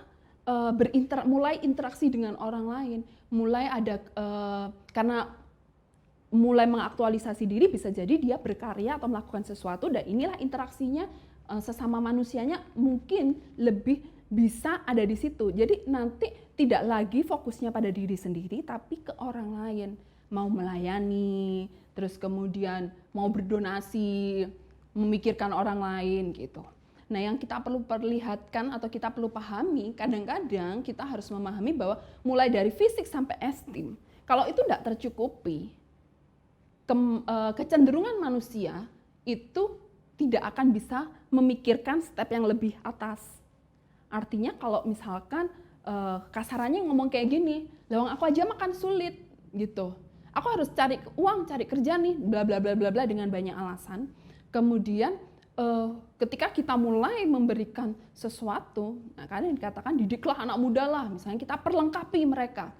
mulai interaksi dengan orang lain, mulai ada karena mulai mengaktualisasi diri, bisa jadi dia berkarya atau melakukan sesuatu, dan inilah interaksinya sesama manusianya mungkin lebih bisa ada di situ. Jadi nanti tidak lagi fokusnya pada diri sendiri, tapi ke orang lain, mau melayani, terus kemudian mau berdonasi, memikirkan orang lain gitu. Nah, yang kita perlu perlihatkan atau kita perlu pahami, kadang-kadang kita harus memahami bahwa mulai dari fisik sampai esteem, kalau itu tidak tercukupi, kecenderungan manusia itu tidak akan bisa memikirkan step yang lebih atas. Artinya kalau misalkan kasarannya ngomong kayak gini, lawang aku aja makan sulit gitu. Aku harus cari uang, cari kerja nih, bla bla bla bla bla dengan banyak alasan. Kemudian ketika kita mulai memberikan sesuatu, nah kadang dikatakan didiklah anak muda lah, misalnya kita perlengkapi mereka.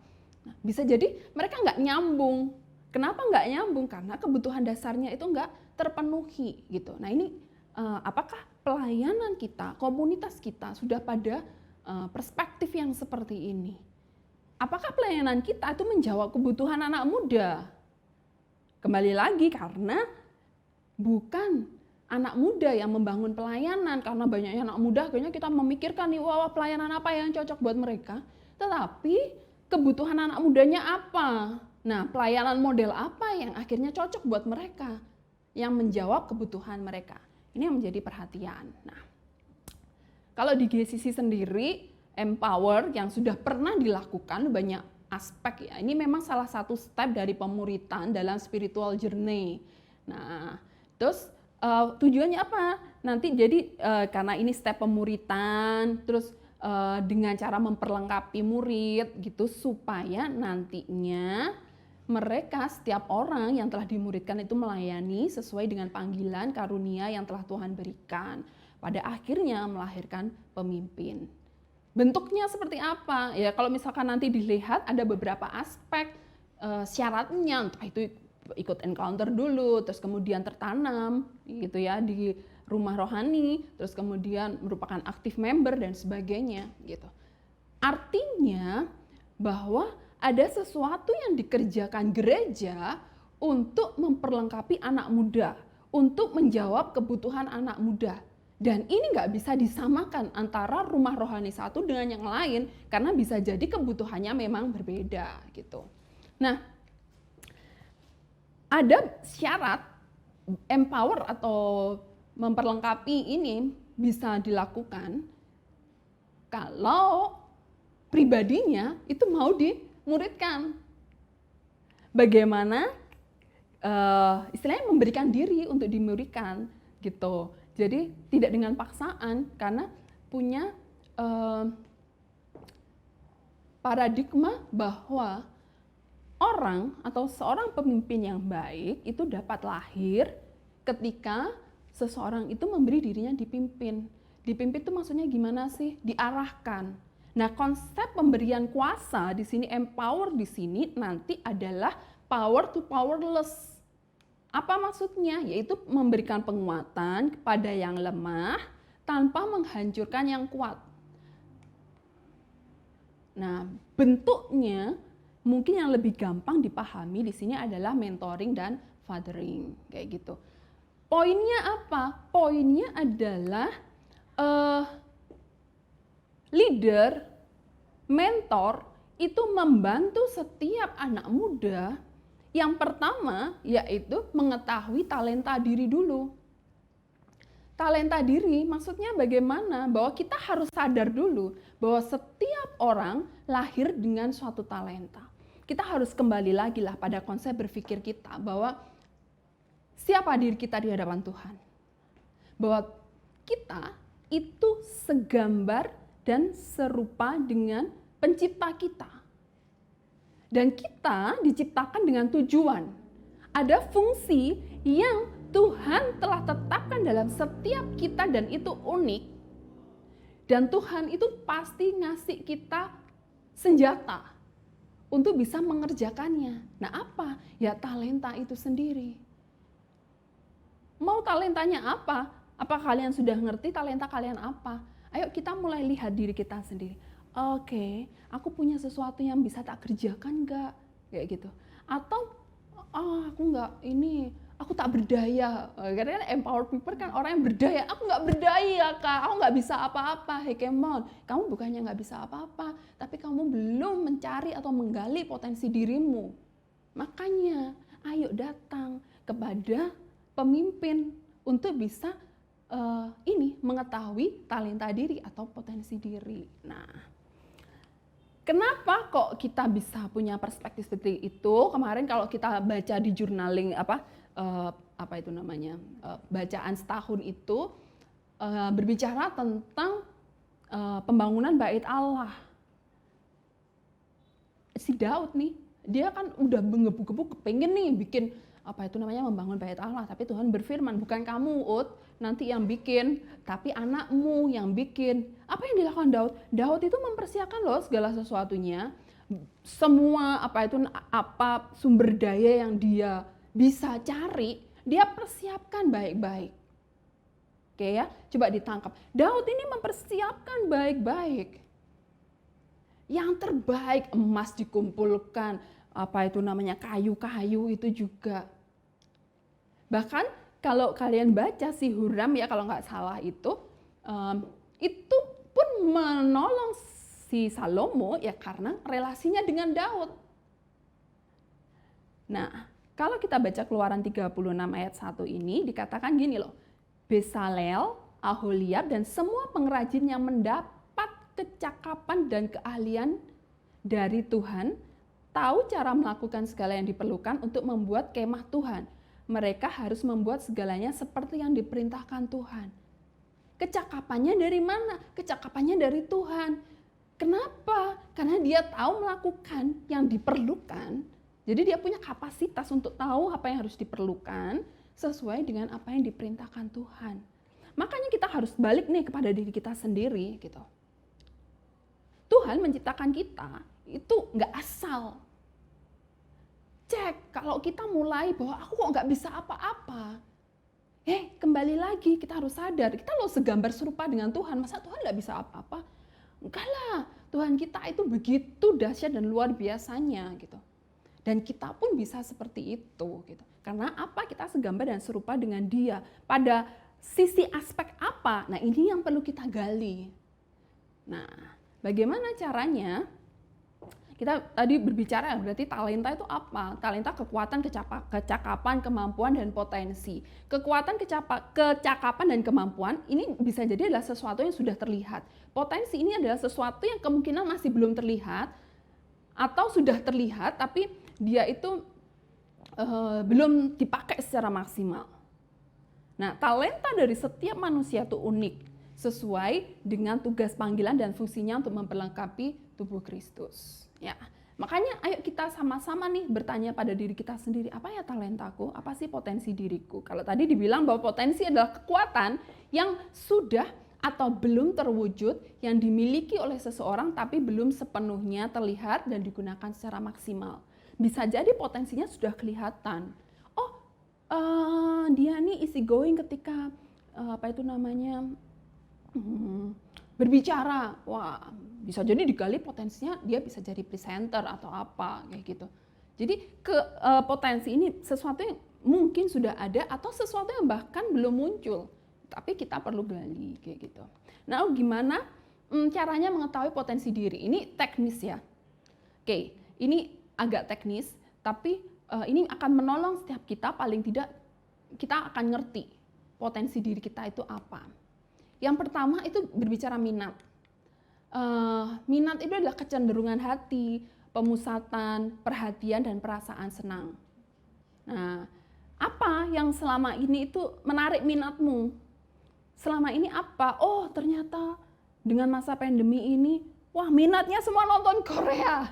Nah, bisa jadi mereka nggak nyambung. Kenapa nggak nyambung? Karena kebutuhan dasarnya itu nggak terpenuhi gitu. Nah ini apakah pelayanan kita, komunitas kita sudah pada perspektif yang seperti ini? Apakah pelayanan kita itu menjawab kebutuhan anak muda? Kembali lagi, karena bukan anak muda yang membangun pelayanan, karena banyaknya anak muda kayaknya kita memikirkan nih, wah pelayanan apa yang cocok buat mereka, tetapi kebutuhan anak mudanya apa? Nah, pelayanan model apa yang akhirnya cocok buat mereka, yang menjawab kebutuhan mereka? Ini yang menjadi perhatian. Nah, kalau di GCC sendiri, Empower yang sudah pernah dilakukan banyak aspek ya. Ini memang salah satu step dari pemuritan dalam spiritual journey. Nah, terus tujuannya apa? Nanti jadi karena ini step pemuritan, terus dengan cara memperlengkapi murid gitu, supaya nantinya mereka, setiap orang yang telah dimuridkan itu melayani sesuai dengan panggilan karunia yang telah Tuhan berikan. Pada akhirnya melahirkan pemimpin. Bentuknya seperti apa? Ya kalau misalkan nanti dilihat ada beberapa aspek syaratnya, entah itu ikut encounter dulu, terus kemudian tertanam gitu ya di rumah rohani, terus kemudian merupakan aktif member dan sebagainya gitu. Artinya bahwa ada sesuatu yang dikerjakan gereja untuk memperlengkapi anak muda, untuk menjawab kebutuhan anak muda. Dan ini nggak bisa disamakan antara rumah rohani satu dengan yang lain, karena bisa jadi kebutuhannya memang berbeda gitu. Nah, ada syarat empower atau memperlengkapi ini bisa dilakukan kalau pribadinya itu mau dimuridkan. Bagaimana istilahnya memberikan diri untuk dimuridkan gitu. Jadi tidak dengan paksaan, karena punya paradigma bahwa orang atau seorang pemimpin yang baik itu dapat lahir ketika seseorang itu memberi dirinya dipimpin. Dipimpin itu maksudnya gimana sih? Diarahkan. Nah, konsep pemberian kuasa di sini, empower di sini nanti adalah power to powerless. Apa maksudnya? Yaitu memberikan penguatan kepada yang lemah tanpa menghancurkan yang kuat. Nah, bentuknya mungkin yang lebih gampang dipahami di sini adalah mentoring dan fathering, kayak gitu. Poinnya apa? Poinnya adalah leader, mentor itu membantu setiap anak muda. Yang pertama yaitu mengetahui talenta diri dulu. Talenta diri maksudnya bagaimana? Bahwa kita harus sadar dulu bahwa setiap orang lahir dengan suatu talenta. Kita harus kembali lagi lah pada konsep berpikir kita bahwa siapa diri kita di hadapan Tuhan. Bahwa kita itu segambar dan serupa dengan pencipta kita. Dan kita diciptakan dengan tujuan. Ada fungsi yang Tuhan telah tetapkan dalam setiap kita dan itu unik. Dan Tuhan itu pasti ngasih kita senjata untuk bisa mengerjakannya. Nah apa? Ya talenta itu sendiri. Mau talentanya apa? Apa kalian sudah ngerti talenta kalian apa? Ayo kita mulai lihat diri kita sendiri. Oke, aku punya sesuatu yang bisa tak kerjakan nggak? Kayak gitu. Atau aku nggak ini, aku tak berdaya. Karena empower people kan orang yang berdaya. Aku nggak berdaya kak, aku nggak bisa apa-apa. Hey Kemon, kamu bukannya nggak bisa apa-apa, tapi kamu belum mencari atau menggali potensi dirimu. Makanya, ayo datang kepada pemimpin untuk bisa mengetahui talenta diri atau potensi diri. Nah. Kenapa kok kita bisa punya perspektif seperti itu? Kemarin kalau kita baca di journaling bacaan setahun itu berbicara tentang pembangunan bait Allah. Si Daud nih, dia kan udah menggebu-gebu kepengen nih bikin membangun bait Allah, tapi Tuhan berfirman, bukan kamu nanti yang bikin, tapi anakmu yang bikin. Apa yang dilakukan Daud? Daud itu mempersiapkan loh segala sesuatunya, semua sumber daya yang dia bisa cari, dia persiapkan baik-baik. Oke ya, coba ditangkap. Daud ini mempersiapkan baik-baik. Yang terbaik, emas dikumpulkan, kayu-kayu itu juga. Bahkan kalau kalian baca si Huram ya kalau nggak salah itu pun menolong si Salomo ya karena relasinya dengan Daud. Nah, kalau kita baca Keluaran 36 ayat 1 ini dikatakan gini loh. Besalel, Aholiab dan semua pengrajin yang mendapat kecakapan dan keahlian dari Tuhan tahu cara melakukan segala yang diperlukan untuk membuat kemah Tuhan. Mereka harus membuat segalanya seperti yang diperintahkan Tuhan. Kecakapannya dari mana? Kecakapannya dari Tuhan. Kenapa? Karena dia tahu melakukan yang diperlukan. Jadi dia punya kapasitas untuk tahu apa yang harus diperlukan sesuai dengan apa yang diperintahkan Tuhan. Makanya kita harus balik nih kepada diri kita sendiri gitu. Tuhan menciptakan kita itu nggak asal. Cek, kalau kita mulai bahwa aku kok nggak bisa apa-apa. Kembali lagi kita harus sadar, kita loh segambar serupa dengan Tuhan. Masa Tuhan nggak bisa apa-apa? Enggak lah, Tuhan kita itu begitu dahsyat dan luar biasanya gitu. Dan kita pun bisa seperti itu gitu. Karena apa? Kita segambar dan serupa dengan Dia. Pada sisi aspek apa? Nah ini yang perlu kita gali. Nah bagaimana caranya? Kita tadi berbicara berarti talenta itu apa? Talenta kekuatan, kecakapan, kemampuan, dan potensi. Kekuatan, kecakapan, dan kemampuan ini bisa jadi adalah sesuatu yang sudah terlihat. Potensi ini adalah sesuatu yang kemungkinan masih belum terlihat atau sudah terlihat tapi dia itu belum dipakai secara maksimal. Nah, talenta dari setiap manusia itu unik sesuai dengan tugas panggilan dan fungsinya untuk memperlengkapi tubuh Kristus. Ya, makanya ayo kita sama-sama nih bertanya pada diri kita sendiri, apa ya talentaku, apa sih potensi diriku? Kalau tadi dibilang bahwa potensi adalah kekuatan yang sudah atau belum terwujud yang dimiliki oleh seseorang tapi belum sepenuhnya terlihat dan digunakan secara maksimal. Bisa jadi potensinya sudah kelihatan. Dia nih easy going ketika berbicara, wah bisa jadi digali potensinya dia bisa jadi presenter atau apa kayak gitu. Jadi potensi ini sesuatu yang mungkin sudah ada atau sesuatu yang bahkan belum muncul, tapi kita perlu gali kayak gitu. Nah, gimana caranya mengetahui potensi diri? Ini teknis ya. Oke, ini agak teknis, tapi ini akan menolong setiap kita, paling tidak kita akan ngerti potensi diri kita itu apa. Yang pertama itu berbicara minat. Minat itu adalah kecenderungan hati, pemusatan, perhatian, dan perasaan senang. Nah, apa yang selama ini itu menarik minatmu? Selama ini apa? Oh, ternyata dengan masa pandemi ini, wah minatnya semua nonton Korea.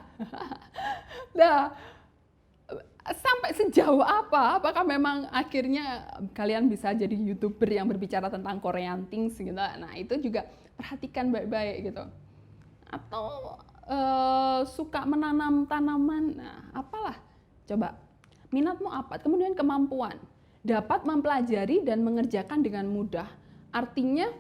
Nah, sampai sejauh apa? Apakah memang akhirnya kalian bisa jadi YouTuber yang berbicara tentang Korean things gitu? Nah, itu juga perhatikan baik-baik gitu. Atau suka menanam tanaman, nah apalah, coba minatmu apa? Kemudian kemampuan, dapat mempelajari dan mengerjakan dengan mudah. Artinya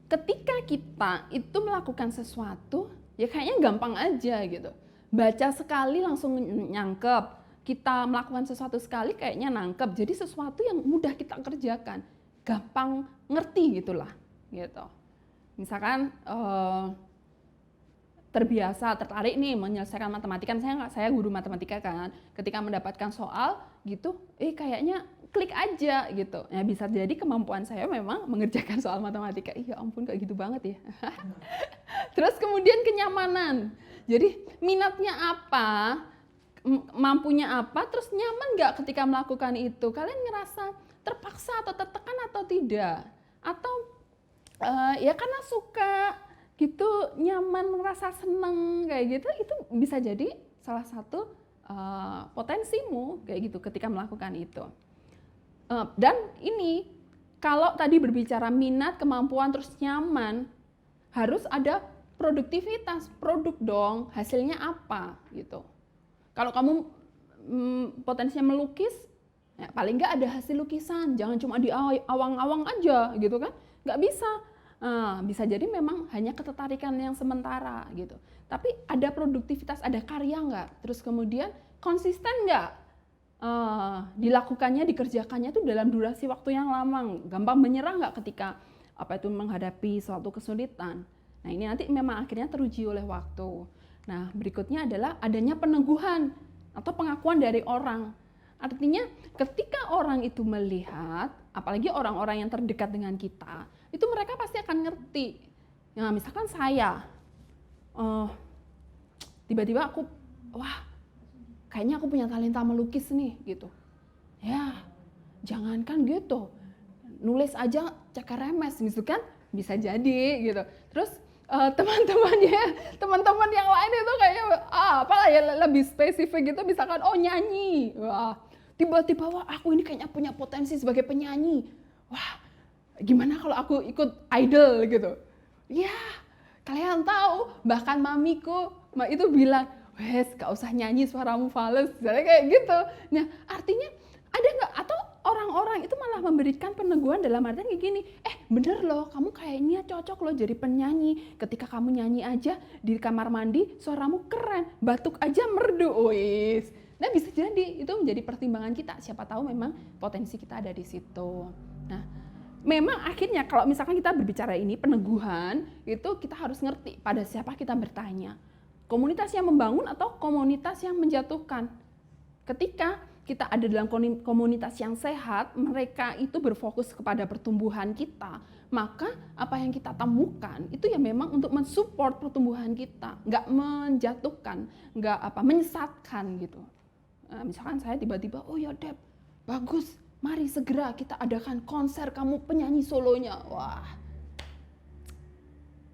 ketika kita itu melakukan sesuatu, ya kayaknya gampang aja gitu. Baca sekali langsung nyangkep, kita melakukan sesuatu sekali kayaknya nangkep. Jadi sesuatu yang mudah kita kerjakan, gampang ngerti gitulah, gitu. Misalkan terbiasa, tertarik nih menyelesaikan matematika, saya guru matematika kan, ketika mendapatkan soal gitu, kayaknya klik aja gitu. Ya bisa jadi kemampuan saya memang mengerjakan soal matematika. Ya ampun kayak gitu banget ya. Terus kemudian kenyamanan. Jadi minatnya apa, mampunya apa, terus nyaman nggak ketika melakukan itu? Kalian ngerasa terpaksa atau tertekan atau tidak? Atau ya karena suka gitu, nyaman, merasa seneng kayak gitu, itu bisa jadi salah satu potensimu kayak gitu ketika melakukan itu. Dan ini kalau tadi berbicara minat, kemampuan, terus nyaman, harus ada produktivitas, produk dong, hasilnya apa gitu. Kalau kamu potensinya melukis, ya paling nggak ada hasil lukisan, jangan cuma di awang-awang aja gitu kan, nggak bisa. Bisa jadi memang hanya ketertarikan yang sementara gitu. Tapi ada produktivitas, ada karya nggak? Terus kemudian konsisten nggak? Dilakukannya, dikerjakannya itu dalam durasi waktu yang lama. Gampang menyerah nggak ketika menghadapi suatu kesulitan? Nah ini nanti memang akhirnya teruji oleh waktu. Nah berikutnya adalah adanya peneguhan atau pengakuan dari orang. Artinya ketika orang itu melihat, apalagi orang-orang yang terdekat dengan kita, itu mereka pasti akan ngerti. Ya, misalkan saya, tiba-tiba aku, wah, kayaknya aku punya talenta melukis nih, gitu. Ya, jangankan gitu, nulis aja CKRMS, gitu kan, bisa jadi, gitu. Terus teman-teman yang lain itu kayaknya, apalah ya lebih spesifik gitu, misalkan, oh nyanyi, wah, tiba-tiba wah aku ini kayaknya punya potensi sebagai penyanyi, wah. Gimana kalau aku ikut idol gitu? Ya, kalian tahu, bahkan mamiku itu bilang, wes gak usah nyanyi suaramu fals, kayak gitu. Nah, artinya ada nggak? Atau orang-orang itu malah memberikan peneguhan dalam artian kayak gini, bener loh, kamu kayaknya cocok loh jadi penyanyi. Ketika kamu nyanyi aja di kamar mandi, suaramu keren, batuk aja merdu, wes. Nah, bisa jadi itu menjadi pertimbangan kita. Siapa tahu memang potensi kita ada di situ. Nah, memang akhirnya kalau misalkan kita berbicara ini peneguhan, itu kita harus ngerti pada siapa kita bertanya. Komunitas yang membangun atau komunitas yang menjatuhkan. Ketika kita ada dalam komunitas yang sehat, mereka itu berfokus kepada pertumbuhan kita, maka apa yang kita temukan itu ya memang untuk mensupport pertumbuhan kita, nggak menjatuhkan, nggak menyesatkan gitu. Nah, misalkan saya tiba-tiba, oh ya Deb, bagus, mari segera kita adakan konser kamu penyanyi solonya. Wah,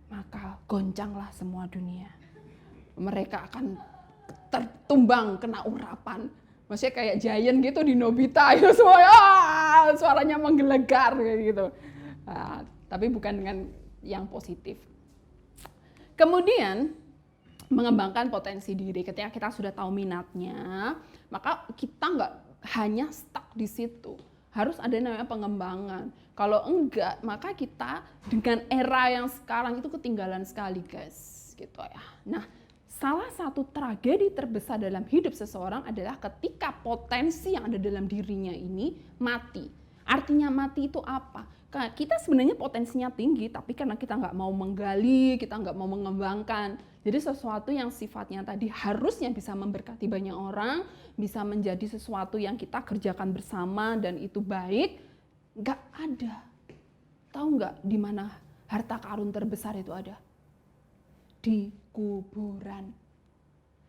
maka goncanglah semua dunia. Mereka akan tertumbang, kena urapan. Maksudnya kayak Giant gitu di Nobita itu semuanya suaranya menggelegar kayak gitu. Tapi bukan dengan yang positif. Kemudian mengembangkan potensi diri. Ketika kita sudah tahu minatnya, maka kita nggak hanya stuck di situ. harus ada yang namanya pengembangan. Kalau enggak, maka kita dengan era yang sekarang itu ketinggalan sekali, guys. Gitu ya. Nah, salah satu tragedi terbesar dalam hidup seseorang adalah ketika potensi yang ada dalam dirinya ini mati. Artinya mati itu apa? Kita sebenarnya potensinya tinggi, tapi karena kita nggak mau menggali, kita nggak mau mengembangkan. Jadi sesuatu yang sifatnya tadi harusnya bisa memberkati banyak orang, bisa menjadi sesuatu yang kita kerjakan bersama dan itu baik, nggak ada. Tahu nggak di mana harta karun terbesar itu ada? Di kuburan.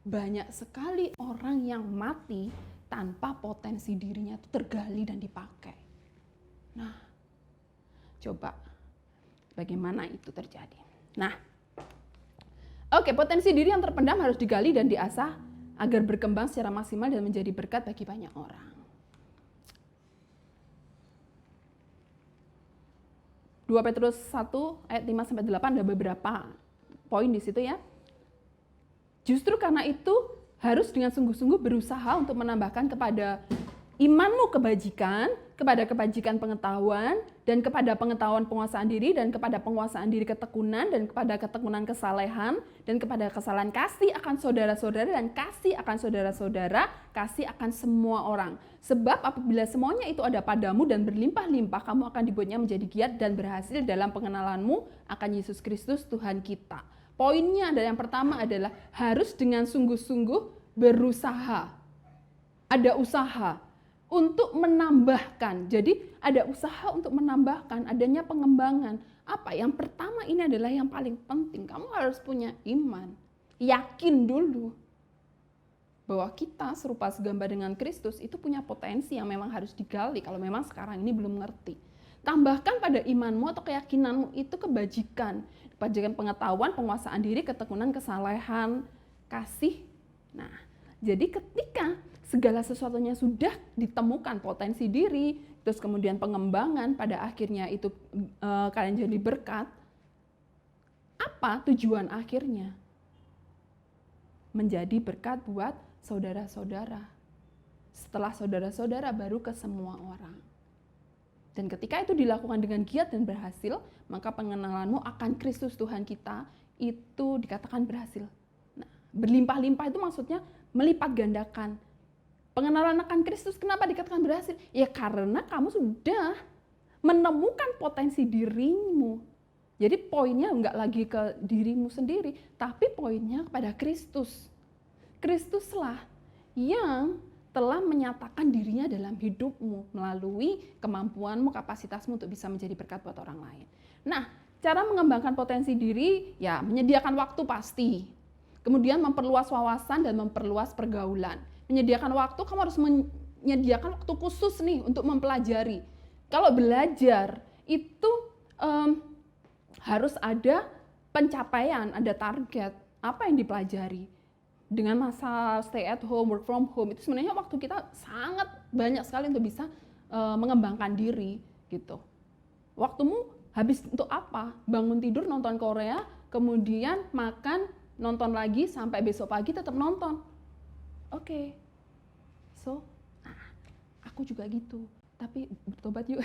Banyak sekali orang yang mati tanpa potensi dirinya itu tergali dan dipakai. Nah, coba bagaimana itu terjadi. Nah, oke, potensi diri yang terpendam harus digali dan diasah agar berkembang secara maksimal dan menjadi berkat bagi banyak orang. 2 Petrus 1 ayat 5-8 ada beberapa poin di situ ya. Justru karena itu harus dengan sungguh-sungguh berusaha untuk menambahkan kepada imanmu kebajikan, kepada kebajikan pengetahuan, dan kepada pengetahuan penguasaan diri, dan kepada penguasaan diri ketekunan, dan kepada ketekunan kesalehan, dan kepada kesalahan kasih akan saudara-saudara, dan kasih akan saudara-saudara, kasih akan semua orang. Sebab apabila semuanya itu ada padamu dan berlimpah-limpah, kamu akan dibuatnya menjadi giat dan berhasil dalam pengenalanmu akan Yesus Kristus Tuhan kita. Poinnya adalah yang pertama adalah harus dengan sungguh-sungguh berusaha. Ada usaha untuk menambahkan. Jadi ada usaha untuk menambahkan, adanya pengembangan. Apa? Yang pertama ini adalah yang paling penting. Kamu harus punya iman. Yakin dulu bahwa kita serupa segambar dengan Kristus itu punya potensi yang memang harus digali kalau memang sekarang ini belum ngerti. Tambahkan pada imanmu atau keyakinanmu itu kebajikan. Kebajikan pengetahuan, penguasaan diri, ketekunan, kesalehan, kasih. Nah, jadi ketika segala sesuatunya sudah ditemukan potensi diri, terus kemudian pengembangan, pada akhirnya itu kalian jadi berkat. Apa tujuan akhirnya? Menjadi berkat buat saudara-saudara. Setelah saudara-saudara baru ke semua orang. Dan ketika itu dilakukan dengan giat dan berhasil, maka pengenalanmu akan Kristus Tuhan kita itu dikatakan berhasil. Nah, berlimpah-limpah itu maksudnya melipat gandakan. Pengenalan akan Kristus kenapa dikatakan berhasil? Ya karena kamu sudah menemukan potensi dirimu. Jadi poinnya enggak lagi ke dirimu sendiri, tapi poinnya kepada Kristus. Kristuslah yang telah menyatakan dirinya dalam hidupmu melalui kemampuanmu, kapasitasmu untuk bisa menjadi berkat buat orang lain. Nah, cara mengembangkan potensi diri, ya menyediakan waktu pasti. Kemudian memperluas wawasan dan memperluas pergaulan. Menyediakan waktu, kamu harus menyediakan waktu khusus nih untuk mempelajari. Kalau belajar, itu harus ada pencapaian, ada target. Apa yang dipelajari? Dengan masa stay at home, work from home, itu sebenarnya waktu kita sangat banyak sekali untuk bisa mengembangkan diri gitu. Waktumu habis untuk apa? Bangun tidur nonton Korea, kemudian makan, nonton lagi sampai besok pagi tetap nonton. Oke. So, aku juga gitu. Tapi bertobat yuk.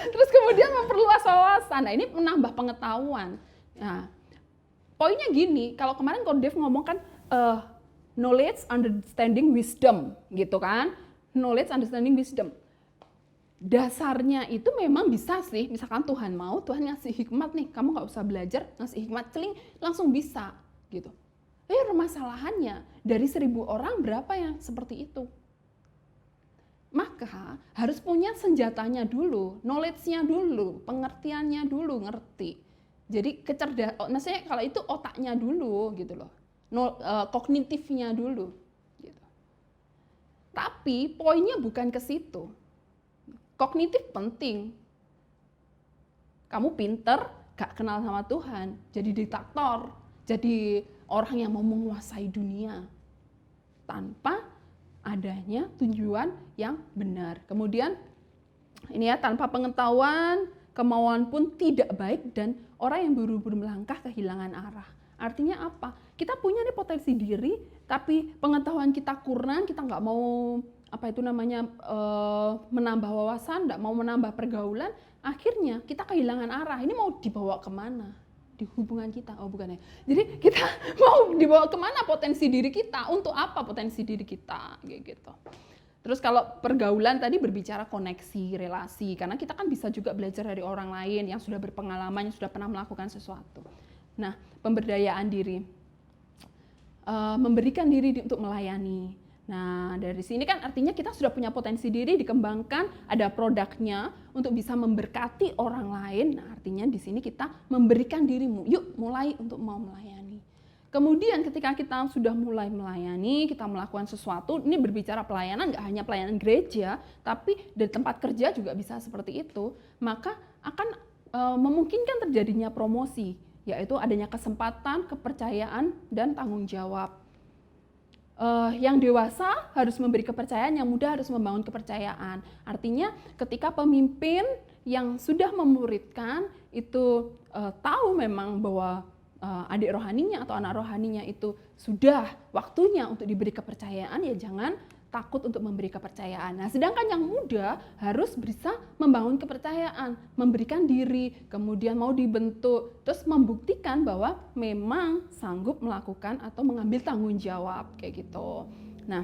Terus kemudian memperluas wawasan. Nah, ini menambah pengetahuan. Nah, poinnya gini, kalau kemarin Dev ngomong kan knowledge, understanding, wisdom gitu kan. Knowledge, understanding, wisdom. Dasarnya itu memang bisa sih, misalkan Tuhan mau, Tuhan ngasih hikmat nih, kamu nggak usah belajar, ngasih hikmat celing, langsung bisa gitu. Permasalahannya, dari 1000 orang berapa yang seperti itu? Maka harus punya senjatanya dulu, knowledge-nya dulu, pengertiannya dulu, ngerti. Jadi maksudnya kalau itu otaknya dulu gitu loh, kognitifnya dulu. Gitu. Tapi poinnya bukan ke situ. Kognitif penting. Kamu pinter, gak kenal sama Tuhan, jadi diktator, jadi orang yang mau menguasai dunia tanpa adanya tujuan yang benar. Kemudian ini ya, tanpa pengetahuan, kemauan pun tidak baik dan orang yang buru-buru melangkah kehilangan arah. Artinya apa? Kita punya nih potensi diri, tapi pengetahuan kita kurang, kita nggak mau menambah wawasan, tidak mau menambah pergaulan, akhirnya kita kehilangan arah. Ini mau dibawa kemana di hubungan kita? Oh bukan ya. Jadi kita mau dibawa kemana potensi diri kita? Untuk apa potensi diri kita? Kayak gitu. Terus kalau pergaulan tadi berbicara koneksi, relasi. Karena kita kan bisa juga belajar dari orang lain yang sudah berpengalaman, yang sudah pernah melakukan sesuatu. Nah, pemberdayaan diri. Memberikan diri untuk melayani. Nah, dari sini kan artinya kita sudah punya potensi diri, dikembangkan, ada produknya untuk bisa memberkati orang lain. Nah, artinya di sini kita memberikan dirimu, yuk mulai untuk mau melayani. Kemudian ketika kita sudah mulai melayani, kita melakukan sesuatu, ini berbicara pelayanan, nggak hanya pelayanan gereja, tapi dari tempat kerja juga bisa seperti itu, maka akan memungkinkan terjadinya promosi, yaitu adanya kesempatan, kepercayaan, dan tanggung jawab. Yang dewasa harus memberi kepercayaan, yang muda harus membangun kepercayaan. Artinya ketika pemimpin yang sudah memuridkan itu tahu memang bahwa adik rohaninya atau anak rohaninya itu sudah waktunya untuk diberi kepercayaan, ya jangan takut untuk memberi kepercayaan. Nah, sedangkan yang muda harus bisa membangun kepercayaan, memberikan diri, kemudian mau dibentuk, terus membuktikan bahwa memang sanggup melakukan atau mengambil tanggung jawab, kayak gitu. Nah,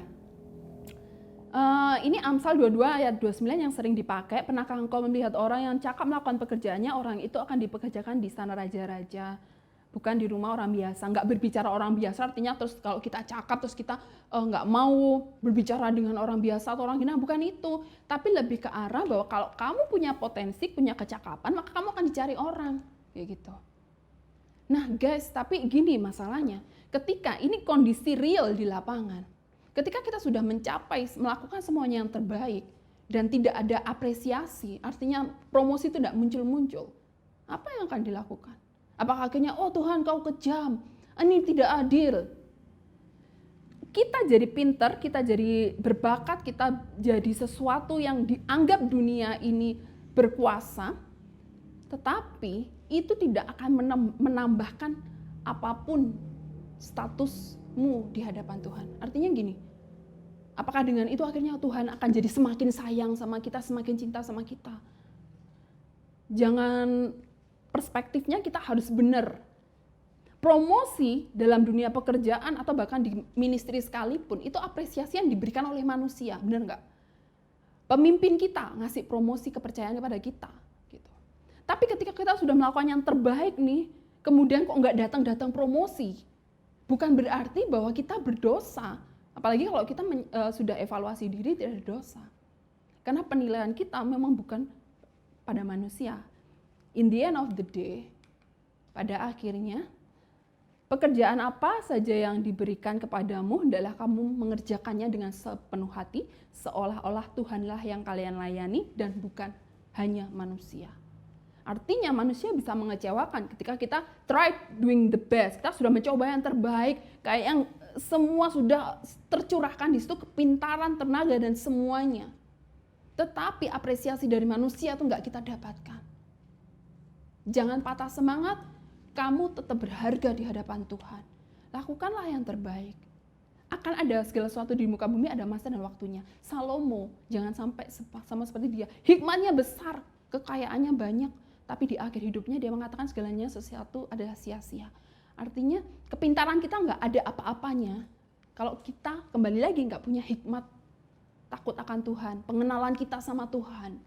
ini Amsal 22 ayat 29 yang sering dipakai. Pernahkah engkau melihat orang yang cakap melakukan pekerjaannya, orang itu akan dipekerjakan di istana raja-raja, bukan di rumah orang biasa. Nggak berbicara orang biasa artinya terus kalau kita cakap terus kita nggak mau berbicara dengan orang biasa atau orang hina, bukan itu. Tapi lebih ke arah bahwa kalau kamu punya potensi, punya kecakapan, maka kamu akan dicari orang, kayak gitu. Nah guys, tapi gini masalahnya, ketika ini kondisi real di lapangan, ketika kita sudah mencapai, melakukan semuanya yang terbaik, dan tidak ada apresiasi, artinya promosi itu tidak muncul-muncul, apa yang akan dilakukan? Apakah akhirnya, oh Tuhan kau kejam, ini tidak adil. Kita jadi pinter, kita jadi berbakat, kita jadi sesuatu yang dianggap dunia ini berkuasa, tetapi itu tidak akan menambahkan apapun statusmu di hadapan Tuhan. Artinya gini, apakah dengan itu akhirnya Tuhan akan jadi semakin sayang sama kita, semakin cinta sama kita? Jangan, perspektifnya kita harus benar. Promosi dalam dunia pekerjaan atau bahkan di ministry sekalipun, itu apresiasi yang diberikan oleh manusia, benar nggak? Pemimpin kita ngasih promosi kepercayaan kepada kita. Gitu. Tapi ketika kita sudah melakukan yang terbaik nih, kemudian kok nggak datang-datang promosi, bukan berarti bahwa kita berdosa. Apalagi kalau kita sudah evaluasi diri tidak ada dosa. Karena penilaian kita memang bukan pada manusia. In the end of the day, pada akhirnya, pekerjaan apa saja yang diberikan kepadamu, hendaklah kamu mengerjakannya dengan sepenuh hati, seolah-olah Tuhanlah yang kalian layani dan bukan hanya manusia. Artinya manusia bisa mengecewakan ketika kita try doing the best, kita sudah mencoba yang terbaik, kayak yang semua sudah tercurahkan di situ, kepintaran, tenaga, dan semuanya. Tetapi apresiasi dari manusia itu nggak kita dapatkan. Jangan patah semangat, kamu tetap berharga di hadapan Tuhan. Lakukanlah yang terbaik. Akan ada segala sesuatu di muka bumi, ada masa dan waktunya. Salomo, jangan sampai sama seperti dia. Hikmatnya besar, kekayaannya banyak, tapi di akhir hidupnya dia mengatakan segalanya sesuatu adalah sia-sia. Artinya kepintaran kita nggak ada apa-apanya. Kalau kita kembali lagi nggak punya hikmat, takut akan Tuhan, pengenalan kita sama Tuhan.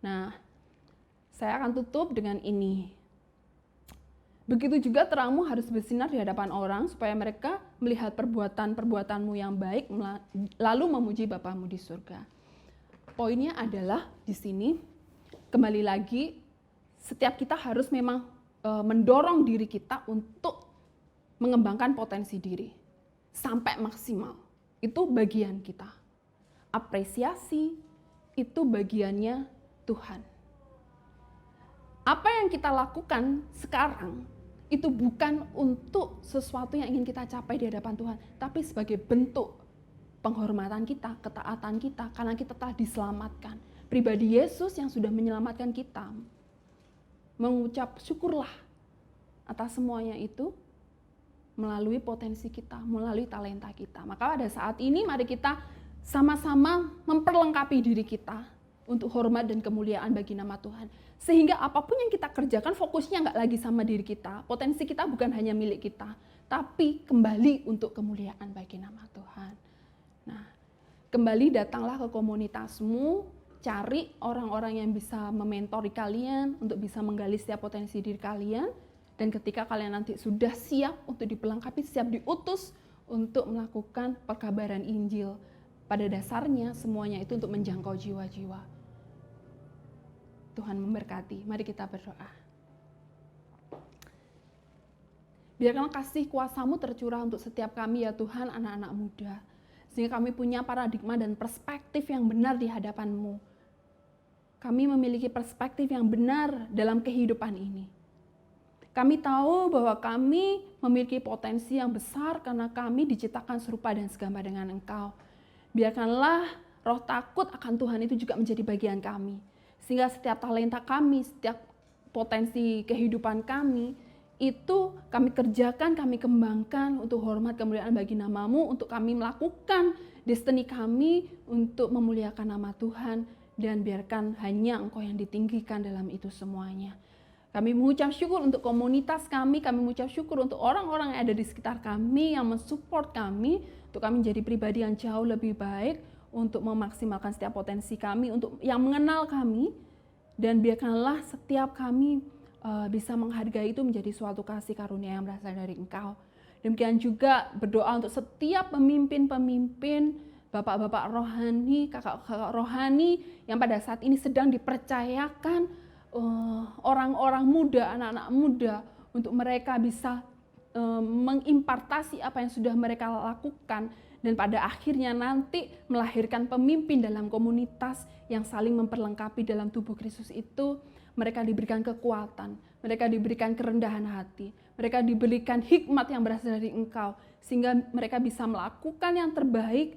Nah, saya akan tutup dengan ini. Begitu juga terangmu harus bersinar di hadapan orang supaya mereka melihat perbuatan-perbuatanmu yang baik lalu memuji Bapamu di surga. Poinnya adalah di sini kembali lagi setiap kita harus memang mendorong diri kita untuk mengembangkan potensi diri sampai maksimal. Itu bagian kita. Apresiasi itu bagiannya Tuhan. Apa yang kita lakukan sekarang itu bukan untuk sesuatu yang ingin kita capai di hadapan Tuhan, tapi sebagai bentuk penghormatan kita, ketaatan kita, karena kita telah diselamatkan. Pribadi Yesus yang sudah menyelamatkan kita, mengucap syukurlah atas semuanya itu melalui potensi kita, melalui talenta kita. Maka pada saat ini mari kita sama-sama memperlengkapi diri kita untuk hormat dan kemuliaan bagi nama Tuhan. Sehingga apapun yang kita kerjakan fokusnya nggak lagi sama diri kita. Potensi kita bukan hanya milik kita, tapi kembali untuk kemuliaan bagi nama Tuhan. Nah, kembali datanglah ke komunitasmu, cari orang-orang yang bisa mementori kalian untuk bisa menggali setiap potensi diri kalian. Dan ketika kalian nanti sudah siap untuk diperlengkapi, siap diutus untuk melakukan perkabaran Injil. Pada dasarnya semuanya itu untuk menjangkau jiwa-jiwa. Tuhan memberkati. Mari kita berdoa. Biarkanlah kasih kuasa-Mu tercurah untuk setiap kami ya Tuhan, anak-anak muda. Sehingga kami punya paradigma dan perspektif yang benar di hadapan-Mu. Kami memiliki perspektif yang benar dalam kehidupan ini. Kami tahu bahwa kami memiliki potensi yang besar karena kami diciptakan serupa dan segambar dengan Engkau. Biarkanlah roh takut akan Tuhan itu juga menjadi bagian kami. Sehingga setiap talenta kami, setiap potensi kehidupan kami, itu kami kerjakan, kami kembangkan untuk hormat kemuliaan bagi nama-Mu, untuk kami melakukan destiny kami untuk memuliakan nama Tuhan, dan biarkan hanya Engkau yang ditinggikan dalam itu semuanya. Kami mengucap syukur untuk komunitas kami mengucap syukur untuk orang-orang yang ada di sekitar kami, yang mensupport kami, untuk kami menjadi pribadi yang jauh lebih baik, untuk memaksimalkan setiap potensi kami, untuk yang mengenal kami, dan biarkanlah setiap kami bisa menghargai itu menjadi suatu kasih karunia yang berasal dari Engkau. Demikian juga berdoa untuk setiap pemimpin-pemimpin, bapak-bapak rohani, kakak-kakak rohani, yang pada saat ini sedang dipercayakan orang-orang muda, anak-anak muda, untuk mereka bisa mengimpartasi apa yang sudah mereka lakukan, dan pada akhirnya nanti melahirkan pemimpin dalam komunitas yang saling memperlengkapi dalam tubuh Kristus itu. Mereka diberikan kekuatan, mereka diberikan kerendahan hati, mereka diberikan hikmat yang berasal dari Engkau, sehingga mereka bisa melakukan yang terbaik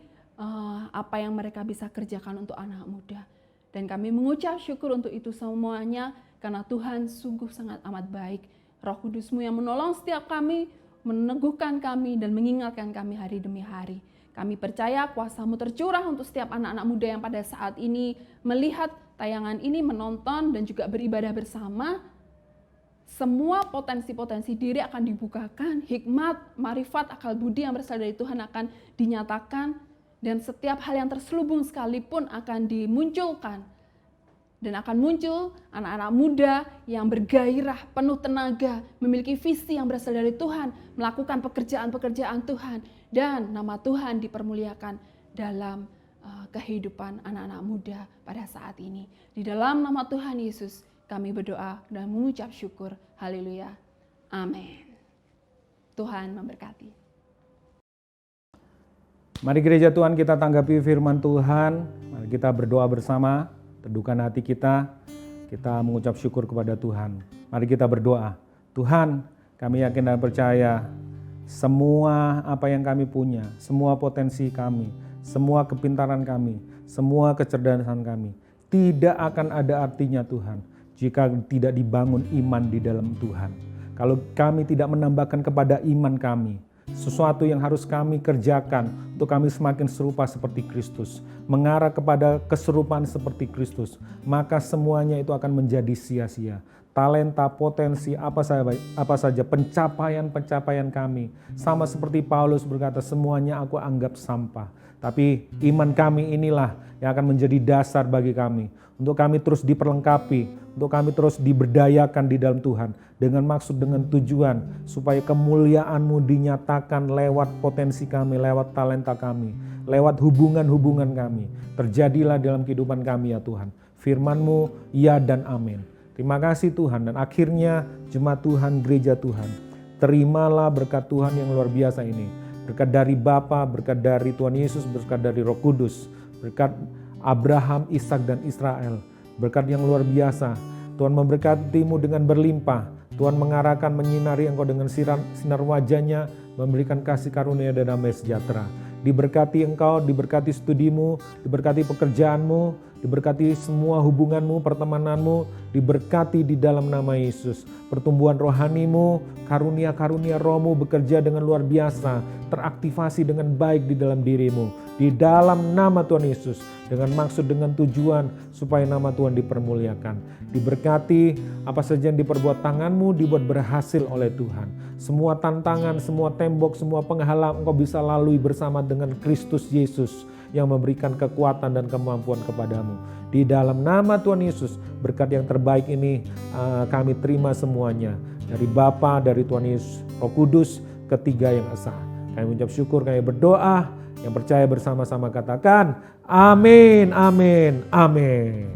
apa yang mereka bisa kerjakan untuk anak muda. Dan kami mengucap syukur untuk itu semuanya, karena Tuhan sungguh sangat amat baik. Roh Kudus-Mu yang menolong setiap kami, meneguhkan kami, dan mengingatkan kami hari demi hari. Kami percaya kuasa-Mu tercurah untuk setiap anak-anak muda yang pada saat ini melihat tayangan ini, menonton, dan juga beribadah bersama. Semua potensi-potensi diri akan dibukakan, hikmat, marifat, akal budi yang berasal dari Tuhan akan dinyatakan, dan setiap hal yang terselubung sekalipun akan dimunculkan. Dan akan muncul anak-anak muda yang bergairah, penuh tenaga, memiliki visi yang berasal dari Tuhan, melakukan pekerjaan-pekerjaan Tuhan, dan nama Tuhan dipermuliakan dalam kehidupan anak-anak muda pada saat ini. Di dalam nama Tuhan Yesus kami berdoa dan mengucap syukur. Haleluya. Amin. Tuhan memberkati. Mari gereja Tuhan, kita tanggapi firman Tuhan. Mari kita berdoa bersama, teduhkan hati kita mengucap syukur kepada Tuhan. Mari kita berdoa. Tuhan, kami yakin dan percaya semua apa yang kami punya, semua potensi kami, semua kepintaran kami, semua kecerdasan kami tidak akan ada artinya Tuhan jika tidak dibangun iman di dalam Tuhan. Kalau kami tidak menambahkan kepada iman kami sesuatu yang harus kami kerjakan untuk kami semakin serupa seperti Kristus, mengarah kepada keserupaan seperti Kristus, maka semuanya itu akan menjadi sia-sia. Talenta, potensi, apa saja pencapaian kami, sama seperti Paulus berkata, semuanya aku anggap sampah. Tapi iman kami inilah yang akan menjadi dasar bagi kami, untuk kami terus diperlengkapi, untuk kami terus diberdayakan di dalam Tuhan, dengan maksud, dengan tujuan, supaya kemuliaan-Mu dinyatakan lewat potensi kami, lewat talenta kami, lewat hubungan-hubungan kami. Terjadilah dalam kehidupan kami ya Tuhan. Firman-Mu ya dan amin. Terima kasih Tuhan, dan akhirnya jemaat Tuhan, gereja Tuhan, terimalah berkat Tuhan yang luar biasa ini. Berkat dari Bapa, berkat dari Tuhan Yesus, berkat dari Roh Kudus, berkat Abraham, Ishak dan Israel. Berkat yang luar biasa. Tuhan memberkatimu dengan berlimpah. Tuhan mengarahkan, menyinari engkau dengan sinar wajahnya, memberikan kasih karunia dan damai sejahtera. Diberkati engkau, diberkati studimu, diberkati pekerjaanmu, diberkati semua hubunganmu, pertemananmu, diberkati di dalam nama Yesus. Pertumbuhan rohanimu, karunia-karunia rohmu bekerja dengan luar biasa, teraktivasi dengan baik di dalam dirimu. Di dalam nama Tuhan Yesus, dengan maksud, dengan tujuan supaya nama Tuhan dipermuliakan. Diberkati apa saja yang diperbuat tanganmu dibuat berhasil oleh Tuhan. Semua tantangan, semua tembok, semua penghalang engkau bisa lalui bersama dengan Kristus Yesus yang memberikan kekuatan dan kemampuan kepadamu. Di dalam nama Tuhan Yesus, berkat yang terbaik ini kami terima semuanya. Dari Bapa, dari Tuhan Yesus, Roh Kudus, ketiga yang esa. Kami mengucap syukur, kami berdoa. Yang percaya bersama-sama katakan, amin, amin, amin.